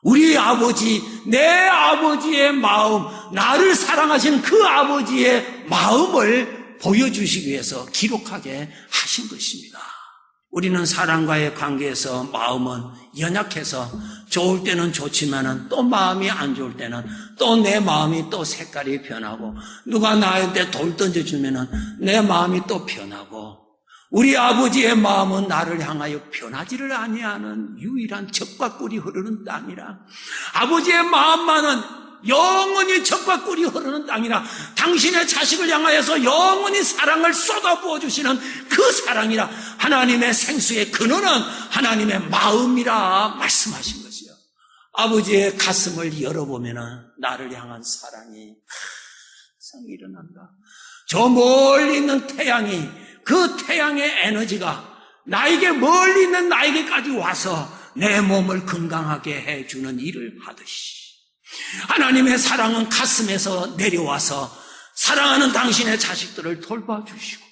우리 아버지, 내 아버지의 마음, 나를 사랑하신 그 아버지의 마음을 보여주시기 위해서 기록하게 하신 것입니다. 우리는 사람과의 관계에서 마음은 연약해서 좋을 때는 좋지만은 또 마음이 안 좋을 때는 또 내 마음이 또 색깔이 변하고, 누가 나한테 돌 던져주면은 내 마음이 또 변하고, 우리 아버지의 마음은 나를 향하여 변하지를 아니하는 유일한 젖과 꿀이 흐르는 땅이라. 아버지의 마음만은 영원히 젖과 꿀이 흐르는 땅이라. 당신의 자식을 향하여서 영원히 사랑을 쏟아부어 주시는 그 사랑이라. 하나님의 생수의 근원은 하나님의 마음이라 말씀하신 것이요. 아버지의 가슴을 열어보면 나를 향한 사랑이 항상 일어난다. 저 멀리 있는 태양이, 그 태양의 에너지가 나에게, 멀리 있는 나에게까지 와서 내 몸을 건강하게 해주는 일을 하듯이, 하나님의 사랑은 가슴에서 내려와서 사랑하는 당신의 자식들을 돌봐주시고,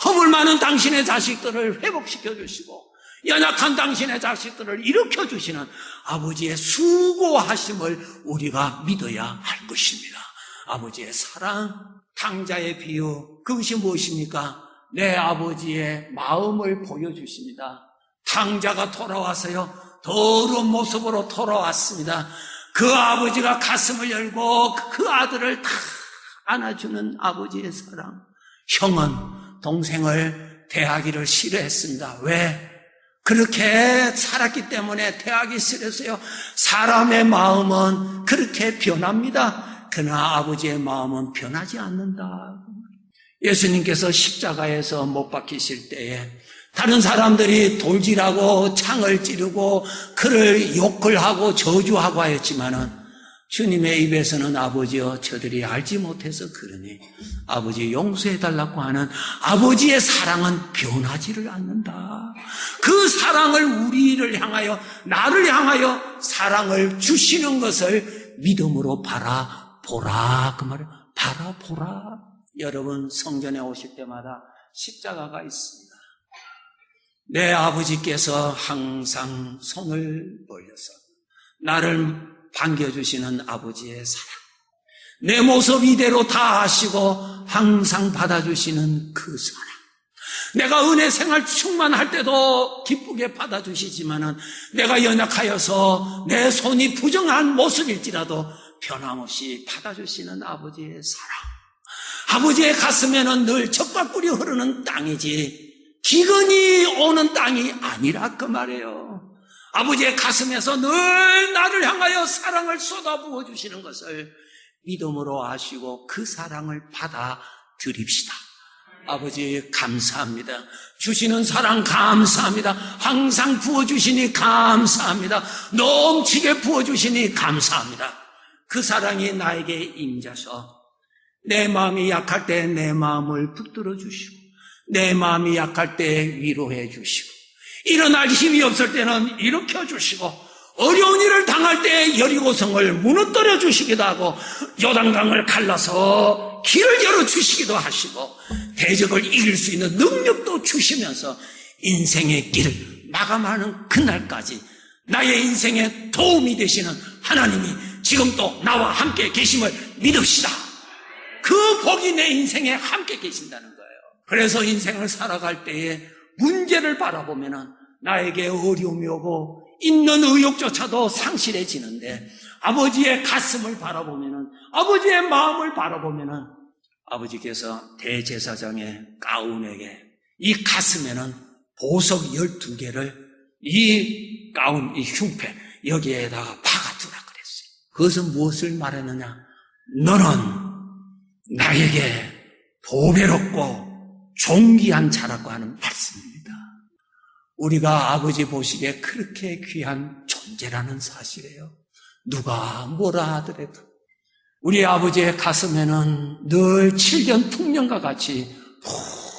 허물 많은 당신의 자식들을 회복시켜주시고, 연약한 당신의 자식들을 일으켜주시는 아버지의 수고하심을 우리가 믿어야 할 것입니다. 아버지의 사랑, 탕자의 비유, 그것이 무엇입니까? 내 아버지의 마음을 보여주십니다. 탕자가 돌아와서요, 더러운 모습으로 돌아왔습니다. 그 아버지가 가슴을 열고 그 아들을 다 안아주는 아버지의 사랑. 형은 동생을 대하기를 싫어했습니다. 왜? 그렇게 살았기 때문에 대하기 싫었어요. 사람의 마음은 그렇게 변합니다. 그러나 아버지의 마음은 변하지 않는다. 예수님께서 십자가에서 못 박히실 때에 다른 사람들이 돌질하고 창을 찌르고 그를 욕을 하고 저주하고 하였지만은, 주님의 입에서는 아버지여 저들이 알지 못해서 그러니 아버지 용서해달라고 하는 아버지의 사랑은 변하지를 않는다. 그 사랑을 우리를 향하여, 나를 향하여 사랑을 주시는 것을 믿음으로 바라보라. 그 말이에요. 바라보라. 여러분, 성전에 오실 때마다 십자가가 있습니다. 내 아버지께서 항상 손을 벌려서 나를 반겨주시는 아버지의 사랑, 내 모습 이대로 다 아시고 항상 받아주시는 그 사랑, 내가 은혜 생활 충만할 때도 기쁘게 받아주시지만은 내가 연약하여서 내 손이 부정한 모습일지라도 변함없이 받아주시는 아버지의 사랑. 아버지의 가슴에는 늘 젖과 꿀이 흐르는 땅이지 기근이 오는 땅이 아니라 그 말이에요. 아버지의 가슴에서 늘 나를 향하여 사랑을 쏟아부어 주시는 것을 믿음으로 아시고 그 사랑을 받아들입시다. 아버지 감사합니다. 주시는 사랑 감사합니다. 항상 부어주시니 감사합니다. 넘치게 부어주시니 감사합니다. 그 사랑이 나에게 임자서 내 마음이 약할 때 내 마음을 붙들어 주시고, 내 마음이 약할 때 위로해 주시고, 일어날 힘이 없을 때는 일으켜 주시고, 어려운 일을 당할 때 여리고성을 무너뜨려 주시기도 하고 요단강을 갈라서 길을 열어주시기도 하시고 대적을 이길 수 있는 능력도 주시면서 인생의 길을 마감하는 그날까지 나의 인생에 도움이 되시는 하나님이 지금도 나와 함께 계심을 믿읍시다. 그 복이 내 인생에 함께 계신다는 거예요. 그래서 인생을 살아갈 때에 문제를 바라보면은 나에게 어려움이 오고 있는 의욕조차도 상실해지는데 아버지의 가슴을 바라보면은 아버지의 마음을 바라보면은 아버지께서 대제사장의 가운에게 이 가슴에는 보석 12개를 이 가운, 이 흉패 여기에다가 박아두라 그랬어요. 그것은 무엇을 말하느냐? 너는 나에게 보배롭고 존귀한 자라고 하는 말씀입니다. 우리가 아버지 보시기에 그렇게 귀한 존재라는 사실이에요. 누가 뭐라 하더라도 우리 아버지의 가슴에는 늘 칠견 풍년과 같이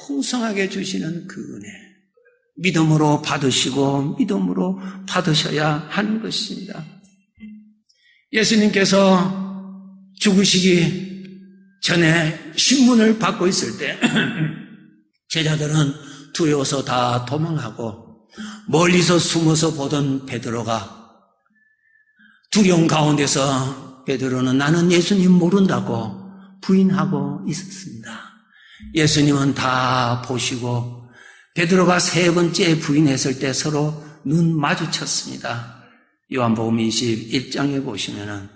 풍성하게 주시는 그 은혜, 믿음으로 받으시고 믿음으로 받으셔야 하는 것입니다. 예수님께서 죽으시기 전에 신문을 받고 있을 때 제자들은 두려워서 다 도망하고 멀리서 숨어서 보던 베드로가 두려움 가운데서 베드로는 나는 예수님 모른다고 부인하고 있었습니다. 예수님은 다 보시고 베드로가 3번째 부인했을 때 서로 눈 마주쳤습니다. 요한복음 21장에 보시면은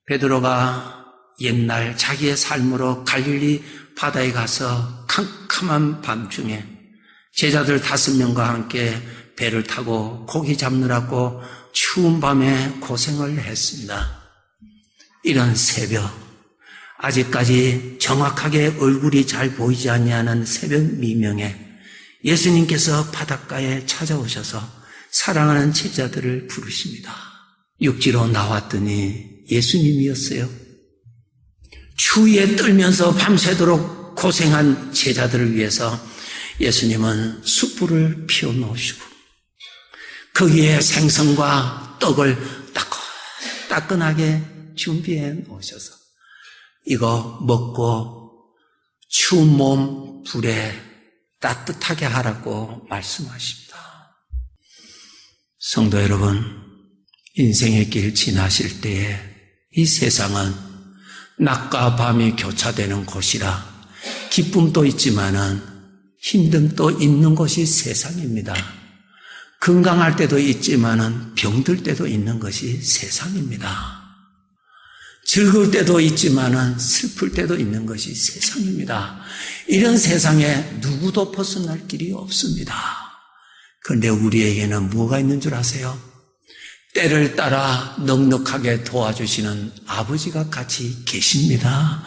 베드로가 옛날 자기의 삶으로 갈릴리 바다에 가서 캄캄한 밤중에 제자들 5명과 함께 배를 타고 고기 잡느라고 추운 밤에 고생을 했습니다. 이런 새벽, 아직까지 정확하게 얼굴이 잘 보이지 아니하는 새벽 미명에 예수님께서 바닷가에 찾아오셔서 사랑하는 제자들을 부르십니다. 육지로 나왔더니 예수님이었어요. 추위에 떨면서 밤새도록 고생한 제자들을 위해서 예수님은 숯불을 피워놓으시고 거기에 생선과 떡을 따끈하게 준비해 놓으셔서 이거 먹고 추운 몸 불에 따뜻하게 하라고 말씀하십니다. 성도 여러분, 인생의 길 지나실 때에 이 세상은 낮과 밤이 교차되는 곳이라 기쁨도 있지만은 힘듦도 있는 것이 세상입니다. 건강할 때도 있지만은 병들 때도 있는 것이 세상입니다. 즐거울 때도 있지만은 슬플 때도 있는 것이 세상입니다. 이런 세상에 누구도 벗어날 길이 없습니다. 그런데 우리에게는 뭐가 있는 줄 아세요? 때를 따라 넉넉하게 도와주시는 아버지가 같이 계십니다.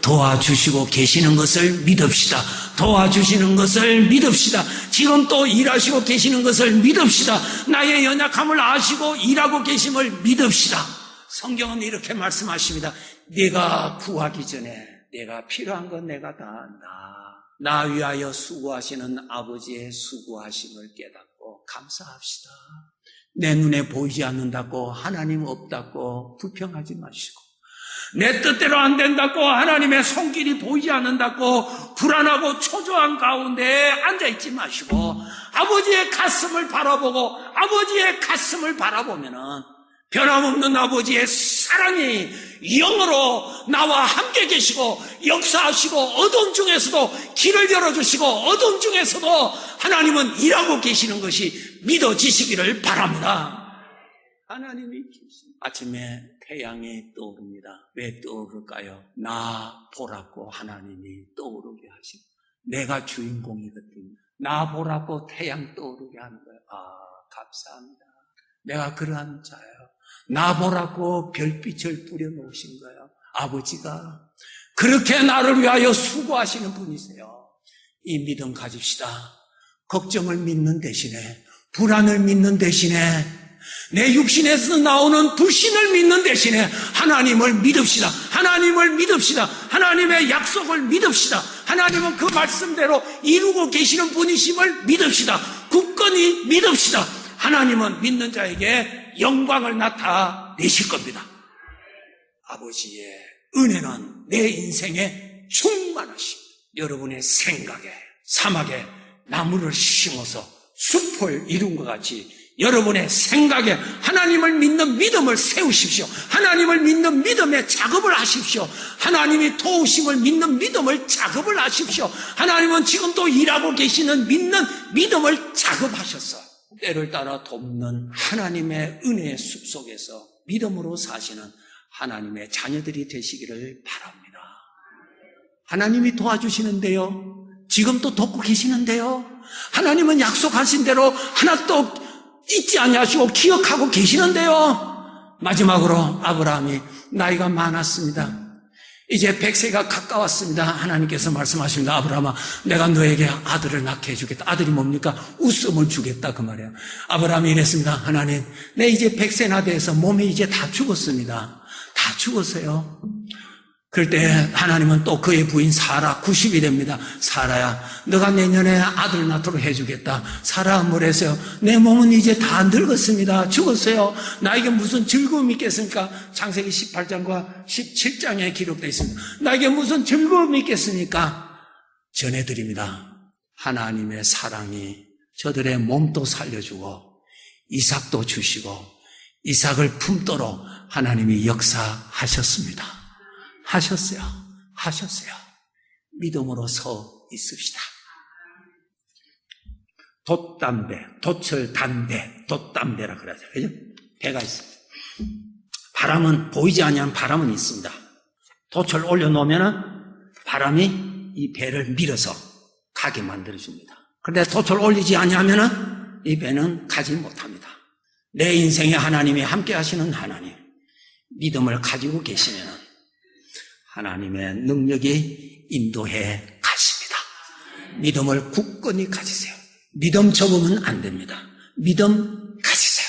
도와주시고 계시는 것을 믿읍시다. 도와주시는 것을 믿읍시다. 지금 또 일하시고 계시는 것을 믿읍시다. 나의 연약함을 아시고 일하고 계심을 믿읍시다. 성경은 이렇게 말씀하십니다. 내가 구하기 전에 내가 필요한 건 내가 다 안다. 나 위하여 수고하시는 아버지의 수고하심을 깨닫고 감사합시다. 내 눈에 보이지 않는다고 하나님 없다고 불평하지 마시고 내 뜻대로 안 된다고 하나님의 손길이 보이지 않는다고 불안하고 초조한 가운데 앉아있지 마시고 아버지의 가슴을 바라보고 아버지의 가슴을 바라보면은 변함없는 아버지의 사랑이 영으로 나와 함께 계시고 역사하시고 어둠 중에서도 길을 열어주시고 어둠 중에서도 하나님은 일하고 계시는 것이 믿어지시기를 바랍니다. 하나님이 계십니다. 아침에 태양이 떠오릅니다. 왜 떠오를까요? 나 보라고 하나님이 떠오르게 하십니다. 내가 주인공이거든요. 나 보라고 태양 떠오르게 하는 거예요. 감사합니다. 내가 그러한 자예요. 나 보라고 별빛을 뿌려놓으신 거예요. 아버지가 그렇게 나를 위하여 수고하시는 분이세요. 이 믿음 가집시다. 걱정을 믿는 대신에 불안을 믿는 대신에 내 육신에서 나오는 불신을 믿는 대신에 하나님을 믿읍시다. 하나님을 믿읍시다. 하나님의 약속을 믿읍시다. 하나님은 그 말씀대로 이루고 계시는 분이심을 믿읍시다. 굳건히 믿읍시다. 하나님은 믿는 자에게 영광을 나타내실 겁니다. 아버지의 은혜는 내 인생에 충만하십니다. 여러분의 생각에 사막에 나무를 심어서 숲을 이룬 것 같이 여러분의 생각에 하나님을 믿는 믿음을 세우십시오. 하나님을 믿는 믿음의 작업을 하십시오. 하나님이 도우심을 믿는 믿음을 작업을 하십시오. 하나님은 지금도 일하고 계시는 믿는 믿음을 작업하셨어. 때를 따라 돕는 하나님의 은혜의 숲속에서 믿음으로 사시는 하나님의 자녀들이 되시기를 바랍니다. 하나님이 도와주시는데요. 지금도 돕고 계시는데요. 하나님은 약속하신 대로 하나도 잊지 아니하시고 기억하고 계시는데요. 마지막으로 아브라함이 나이가 많았습니다. 이제 100세가 가까웠습니다. 하나님께서 말씀하십니다. 아브라함아, 내가 너에게 아들을 낳게 해주겠다. 아들이 뭡니까? 웃음을 주겠다 그 말이에요. 아브라함이 이랬습니다. 하나님, 내 이제 100세나 돼서 몸이 이제 다 죽었습니다. 다 죽었어요. 그럴 때 하나님은 또 그의 부인 사라 90이 됩니다. 사라야, 너가 내년에 아들 낳도록 해주겠다. 사라 뭐랬어요? 내 몸은 이제 다 늙었습니다. 죽었어요. 나에게 무슨 즐거움이 있겠습니까? 창세기 18장과 17장에 기록되어 있습니다. 나에게 무슨 즐거움이 있겠습니까? 전해드립니다. 하나님의 사랑이 저들의 몸도 살려주고 이삭도 주시고 이삭을 품도록 하나님이 역사하셨습니다. 하셨어요. 믿음으로 서 있읍시다. 돛담배, 돛철 담배, 돛담배라 그러죠. 그죠? 배가 있습니다. 바람은 보이지 않는 바람은 있습니다. 돛을 올려놓으면은 바람이 이 배를 밀어서 가게 만들어줍니다. 그런데 돛을 올리지 않으면은 이 배는 가지 못합니다. 내 인생에 하나님이 함께 하시는 하나님, 믿음을 가지고 계시면은 하나님의 능력이 인도해 가십니다. 믿음을 굳건히 가지세요. 믿음 접으면 안 됩니다. 믿음 가지세요.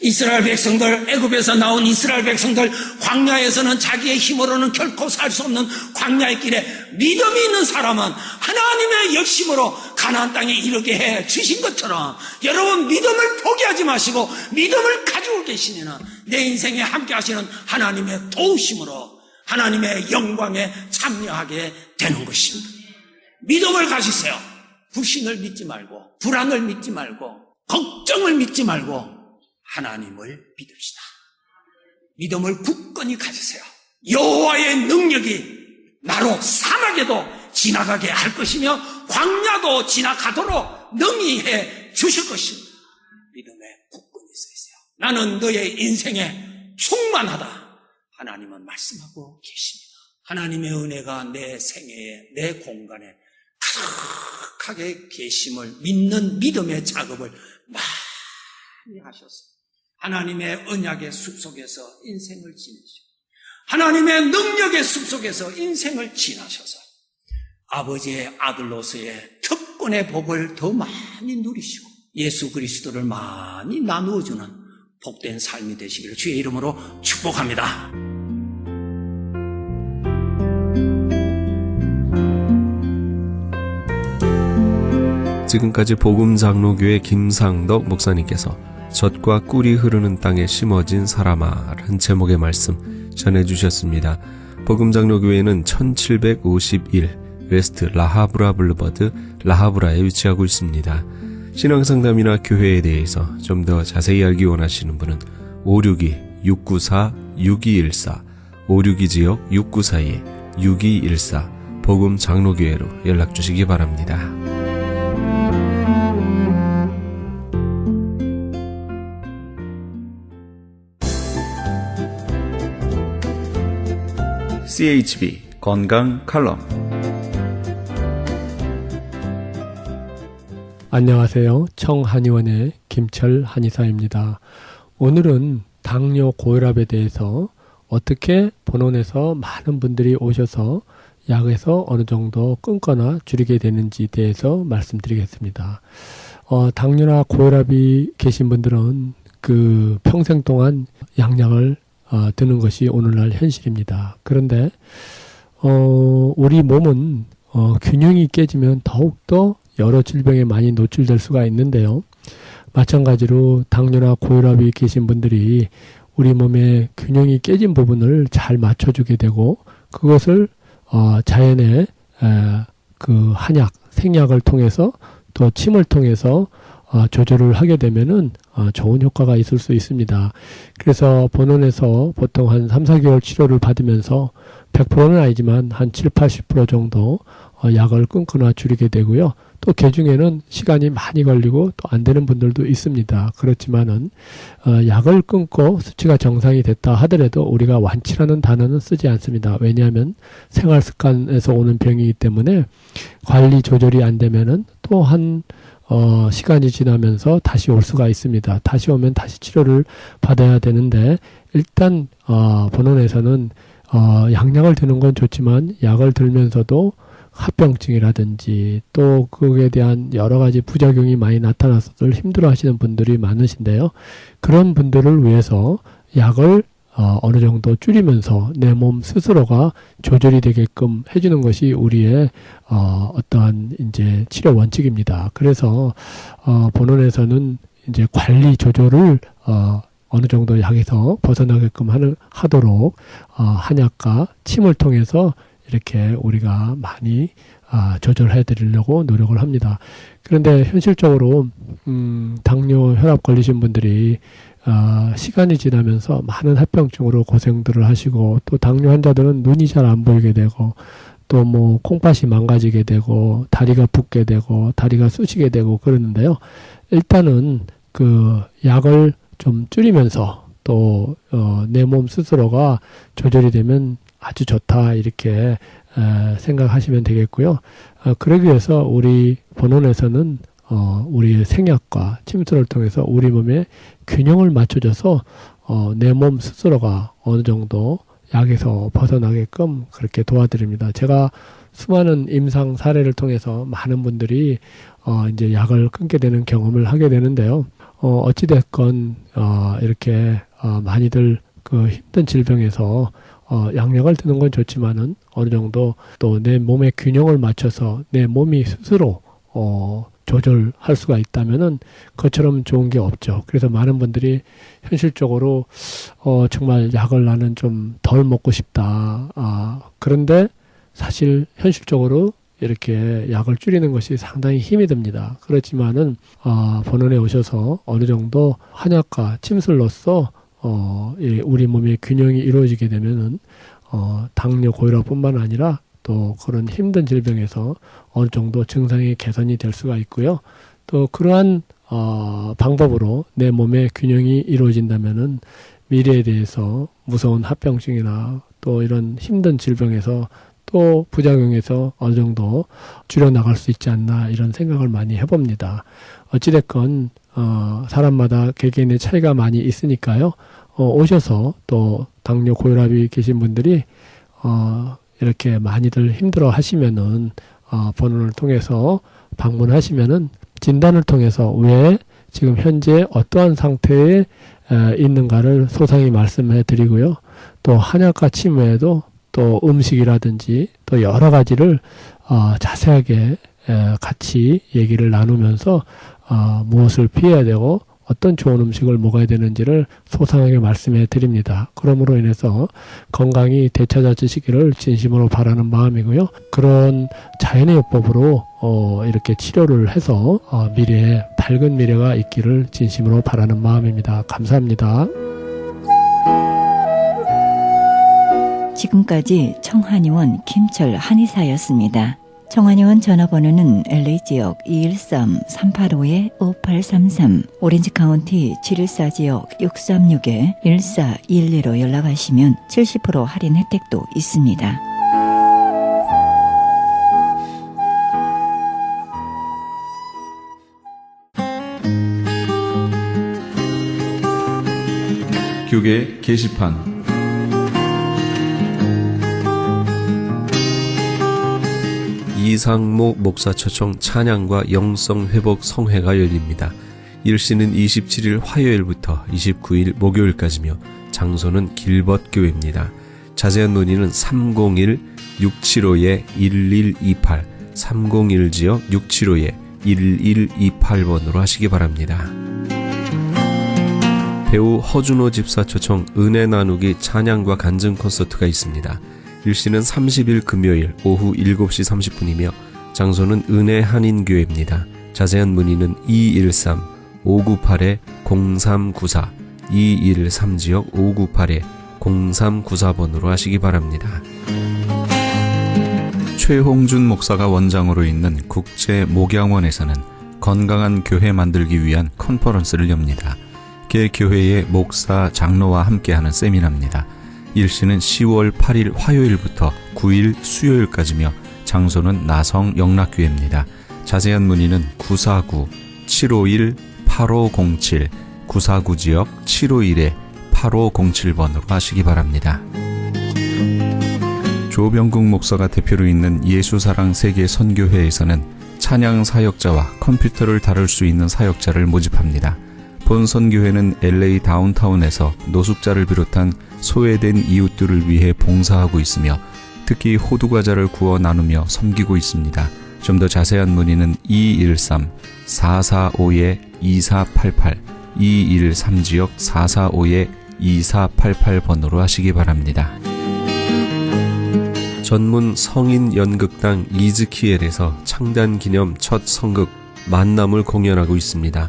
이스라엘 백성들, 애굽에서 나온 이스라엘 백성들, 광야에서는 자기의 힘으로는 결코 살 수 없는 광야의 길에 믿음이 있는 사람은 하나님의 열심으로 가나안 땅에 이르게 해 주신 것처럼 여러분 믿음을 포기하지 마시고 믿음을 가지고 계시면 내 인생에 함께 하시는 하나님의 도우심으로 하나님의 영광에 참여하게 되는 것입니다. 믿음을 가지세요. 불신을 믿지 말고 불안을 믿지 말고 걱정을 믿지 말고 하나님을 믿읍시다. 믿음을 굳건히 가지세요. 여호와의 능력이 나로 사막에도 지나가게 할 것이며 광야도 지나가도록 능히 해 주실 것입니다. 믿음에 굳건히 서 있어요. 나는 너의 인생에 충만하다. 하나님은 말씀하고 계십니다. 하나님의 은혜가 내 생애에, 내 공간에 가득하게 계심을 믿는 믿음의 작업을 많이 하셨습니다. 하나님의 언약의 숲속에서 인생을 지내시고 하나님의 능력의 숲속에서 인생을 지나셔서 아버지의 아들로서의 특권의 복을 더 많이 누리시고 예수 그리스도를 많이 나누어주는 복된 삶이 되시기를 주의 이름으로 축복합니다. 지금까지 복음장로교회 김상덕 목사님께서 젖과 꿀이 흐르는 땅에 심어진 사람아라는 제목의 말씀 전해주셨습니다. 복음장로교회는 1751 웨스트 라하브라 블루버드 라하브라에 위치하고 있습니다. 신앙상담이나 교회에 대해서 좀 더 자세히 알기 원하시는 분은 562-694-6214 562지역 694-6214 복음장로교회로 연락주시기 바랍니다. CHB 건강 칼럼. 안녕하세요. 청한의원의 김철 한의사입니다. 오늘은 당뇨 고혈압에 대해서 어떻게 본원에서 많은 분들이 오셔서 약에서 어느 정도 끊거나 줄이게 되는지에 대해서 말씀드리겠습니다. 당뇨나 고혈압이 계신 분들은 그 평생 동안 약약을 드는 것이 오늘날 현실입니다. 그런데 우리 몸은 균형이 깨지면 더욱더 여러 질병에 많이 노출될 수가 있는데요. 마찬가지로 당뇨나 고혈압이 계신 분들이 우리 몸의 균형이 깨진 부분을 잘 맞춰주게 되고 그것을 자연의 그 한약, 생약을 통해서 또 침을 통해서 조절을 하게 되면은 좋은 효과가 있을 수 있습니다. 그래서 본원에서 보통 한 3, 4개월 치료를 받으면서 100%는 아니지만 한 7, 80% 정도 약을 끊거나 줄이게 되고요. 또 개중에는 시간이 많이 걸리고 또 안 되는 분들도 있습니다. 그렇지만은 약을 끊고 수치가 정상이 됐다 하더라도 우리가 완치라는 단어는 쓰지 않습니다. 왜냐하면 생활 습관에서 오는 병이기 때문에 관리 조절이 안 되면은 또 한 시간이 지나면서 다시 올 수가 있습니다. 다시 오면 다시 치료를 받아야 되는데 일단 본원에서는 양약을 드는 건 좋지만 약을 들면서도 합병증이라든지 또 그에 대한 여러 가지 부작용이 많이 나타나서 힘들어 하시는 분들이 많으신데요. 그런 분들을 위해서 약을 어느 정도 줄이면서 내 몸 스스로가 조절이 되게끔 해주는 것이 우리의 어떠한 이제 치료 원칙입니다. 그래서 본원에서는 이제 관리 조절을 어느 정도 약에서 벗어나게끔 하도록 한약과 침을 통해서 이렇게 우리가 많이 조절해 드리려고 노력을 합니다. 그런데 현실적으로 당뇨, 혈압 걸리신 분들이 시간이 지나면서 많은 합병증으로 고생들을 하시고 또 당뇨 환자들은 눈이 잘 안 보이게 되고 또 뭐 콩팥이 망가지게 되고 다리가 붓게 되고 다리가 쑤시게 되고 그러는데요. 일단은 그 약을 좀 줄이면서 또 내 몸 스스로가 조절이 되면 아주 좋다 이렇게 생각하시면 되겠고요. 그러기 위해서 우리 본원에서는 우리의 생약과 침수를 통해서 우리 몸의 균형을 맞춰줘서 내 몸 스스로가 어느 정도 약에서 벗어나게끔 그렇게 도와드립니다. 제가 수많은 임상 사례를 통해서 많은 분들이 이제 약을 끊게 되는 경험을 하게 되는데요. 어찌됐건 이렇게 많이들 그 힘든 질병에서 양약을 드는 건 좋지만은 어느 정도 또 내 몸의 균형을 맞춰서 내 몸이 스스로 조절할 수가 있다면은 그것처럼 좋은 게 없죠. 그래서 많은 분들이 현실적으로 정말 약을 나는 좀 덜 먹고 싶다. 그런데 사실 현실적으로 이렇게 약을 줄이는 것이 상당히 힘이 듭니다. 그렇지만은 본원에 오셔서 어느 정도 한약과 침술로서 우리 몸의 균형이 이루어지게 되면은 당뇨, 고혈압뿐만 아니라 또 그런 힘든 질병에서 어느 정도 증상이 개선이 될 수가 있고요. 또 그러한 방법으로 내 몸의 균형이 이루어진다면은 미래에 대해서 무서운 합병증이나 또 이런 힘든 질병에서 또 부작용에서 어느 정도 줄여나갈 수 있지 않나 이런 생각을 많이 해봅니다. 어찌됐건 사람마다 개개인의 차이가 많이 있으니까요. 오셔서 또 당뇨, 고혈압이 계신 분들이 이렇게 많이들 힘들어 하시면은 본원을 통해서 방문하시면은 진단을 통해서 왜 지금 현재 어떠한 상태에 있는가를 소상히 말씀해 드리고요. 또 한약과 침 외에도 또 음식이라든지 또 여러 가지를 자세하게 같이 얘기를 나누면서 무엇을 피해야 되고 어떤 좋은 음식을 먹어야 되는지를 소상하게 말씀해 드립니다. 그러므로 인해서 건강이 되찾아지시기를 진심으로 바라는 마음이고요. 그런 자연의 요법으로 이렇게 치료를 해서 미래에 밝은 미래가 있기를 진심으로 바라는 마음입니다. 감사합니다. 지금까지 청한의원 김철 한의사였습니다. 청한의원 전화번호는 LA지역 213-385-5833, 오렌지카운티 714지역 636-1412로 연락하시면 70% 할인 혜택도 있습니다. 교계 게시판 이상모 목사 초청 찬양과 영성회복 성회가 열립니다. 일시는 27일 화요일부터 29일 목요일까지며 장소는 길벗교회입니다. 자세한 문의는 301-675-1128 301-675-1128번으로 하시기 바랍니다. 배우 허준호 집사 초청 은혜 나누기 찬양과 간증 콘서트가 있습니다. 일시는 30일 금요일 오후 7시 30분이며 장소는 은혜 한인교회입니다. 자세한 문의는 213-598-0394 213지역 598-0394번으로 하시기 바랍니다. 최홍준 목사가 원장으로 있는 국제 목양원에서는 건강한 교회 만들기 위한 컨퍼런스를 엽니다. 개 교회의 목사, 장로와 함께하는 세미나입니다. 일시는 10월 8일 화요일부터 9일 수요일까지며 장소는 나성 영락교회입니다. 자세한 문의는 949-751-8507 949지역 751-8507번으로 하시기 바랍니다. 조병국 목사가 대표로 있는 예수사랑 세계 선교회에서는 찬양 사역자와 컴퓨터를 다룰 수 있는 사역자를 모집합니다. 본 선교회는 LA 다운타운에서 노숙자를 비롯한 소외된 이웃들을 위해 봉사하고 있으며 특히 호두과자를 구워 나누며 섬기고 있습니다. 좀 더 자세한 문의는 213-445-2488 213지역 445-2488번으로 하시기 바랍니다. 전문 성인 연극당 이즈키엘에서 창단기념 첫 성극 만남을 공연하고 있습니다.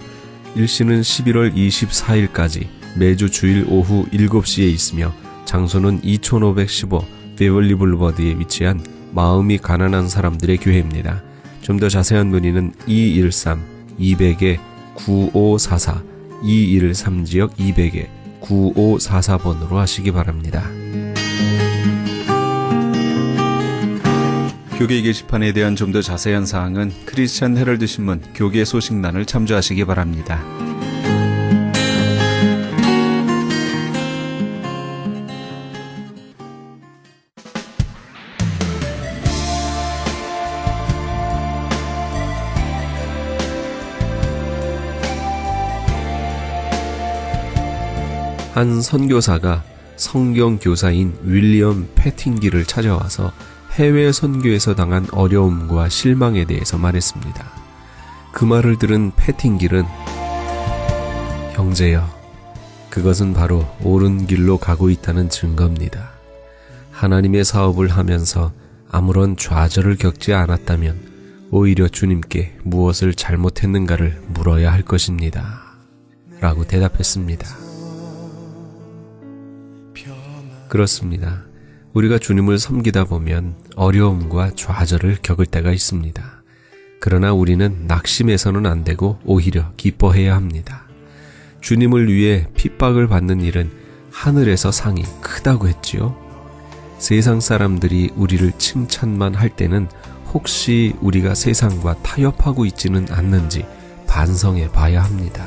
일시는 11월 24일까지 매주 주일 오후 7시에 있으며 장소는 2515 베벌리 블루버드에 위치한 마음이 가난한 사람들의 교회입니다. 좀 더 자세한 문의는 213-200-9544 213지역 200-9544번으로 하시기 바랍니다. 교계 게시판에 대한 좀 더 자세한 사항은 크리스천 헤럴드 신문 교계 소식란을 참조하시기 바랍니다. 한 선교사가 성경 교사인 윌리엄 패팅기를 찾아와서 해외 선교에서 당한 어려움과 실망에 대해서 말했습니다. 그 말을 들은 패팅길은 형제여, 그것은 바로 옳은 길로 가고 있다는 증거입니다. 하나님의 사업을 하면서 아무런 좌절을 겪지 않았다면 오히려 주님께 무엇을 잘못했는가를 물어야 할 것입니다. 라고 대답했습니다. 그렇습니다. 우리가 주님을 섬기다 보면 어려움과 좌절을 겪을 때가 있습니다. 그러나 우리는 낙심해서는 안 되고 오히려 기뻐해야 합니다. 주님을 위해 핍박을 받는 일은 하늘에서 상이 크다고 했지요. 세상 사람들이 우리를 칭찬만 할 때는 혹시 우리가 세상과 타협하고 있지는 않는지 반성해 봐야 합니다.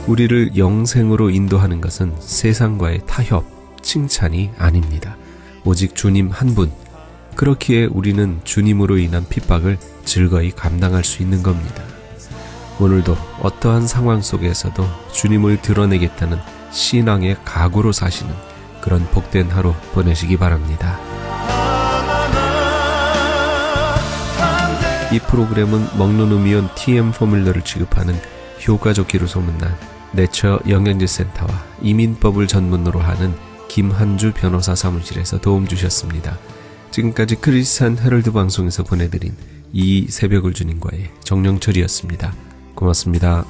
우리를 영생으로 인도하는 것은 세상과의 타협, 칭찬이 아닙니다. 오직 주님 한 분, 그렇기에 우리는 주님으로 인한 핍박을 즐거이 감당할 수 있는 겁니다. 오늘도 어떠한 상황 속에서도 주님을 드러내겠다는 신앙의 각오로 사시는 그런 복된 하루 보내시기 바랍니다. 이 프로그램은 먹는 음이온 TM 포뮬러를 취급하는 효과 좋기로 소문난 내처 영양제센터와 이민법을 전문으로 하는 김한주 변호사 사무실에서 도움 주셨습니다. 지금까지 크리스찬 헤럴드 방송에서 보내드린 이 새벽을 주님과의 정영철이었습니다. 고맙습니다.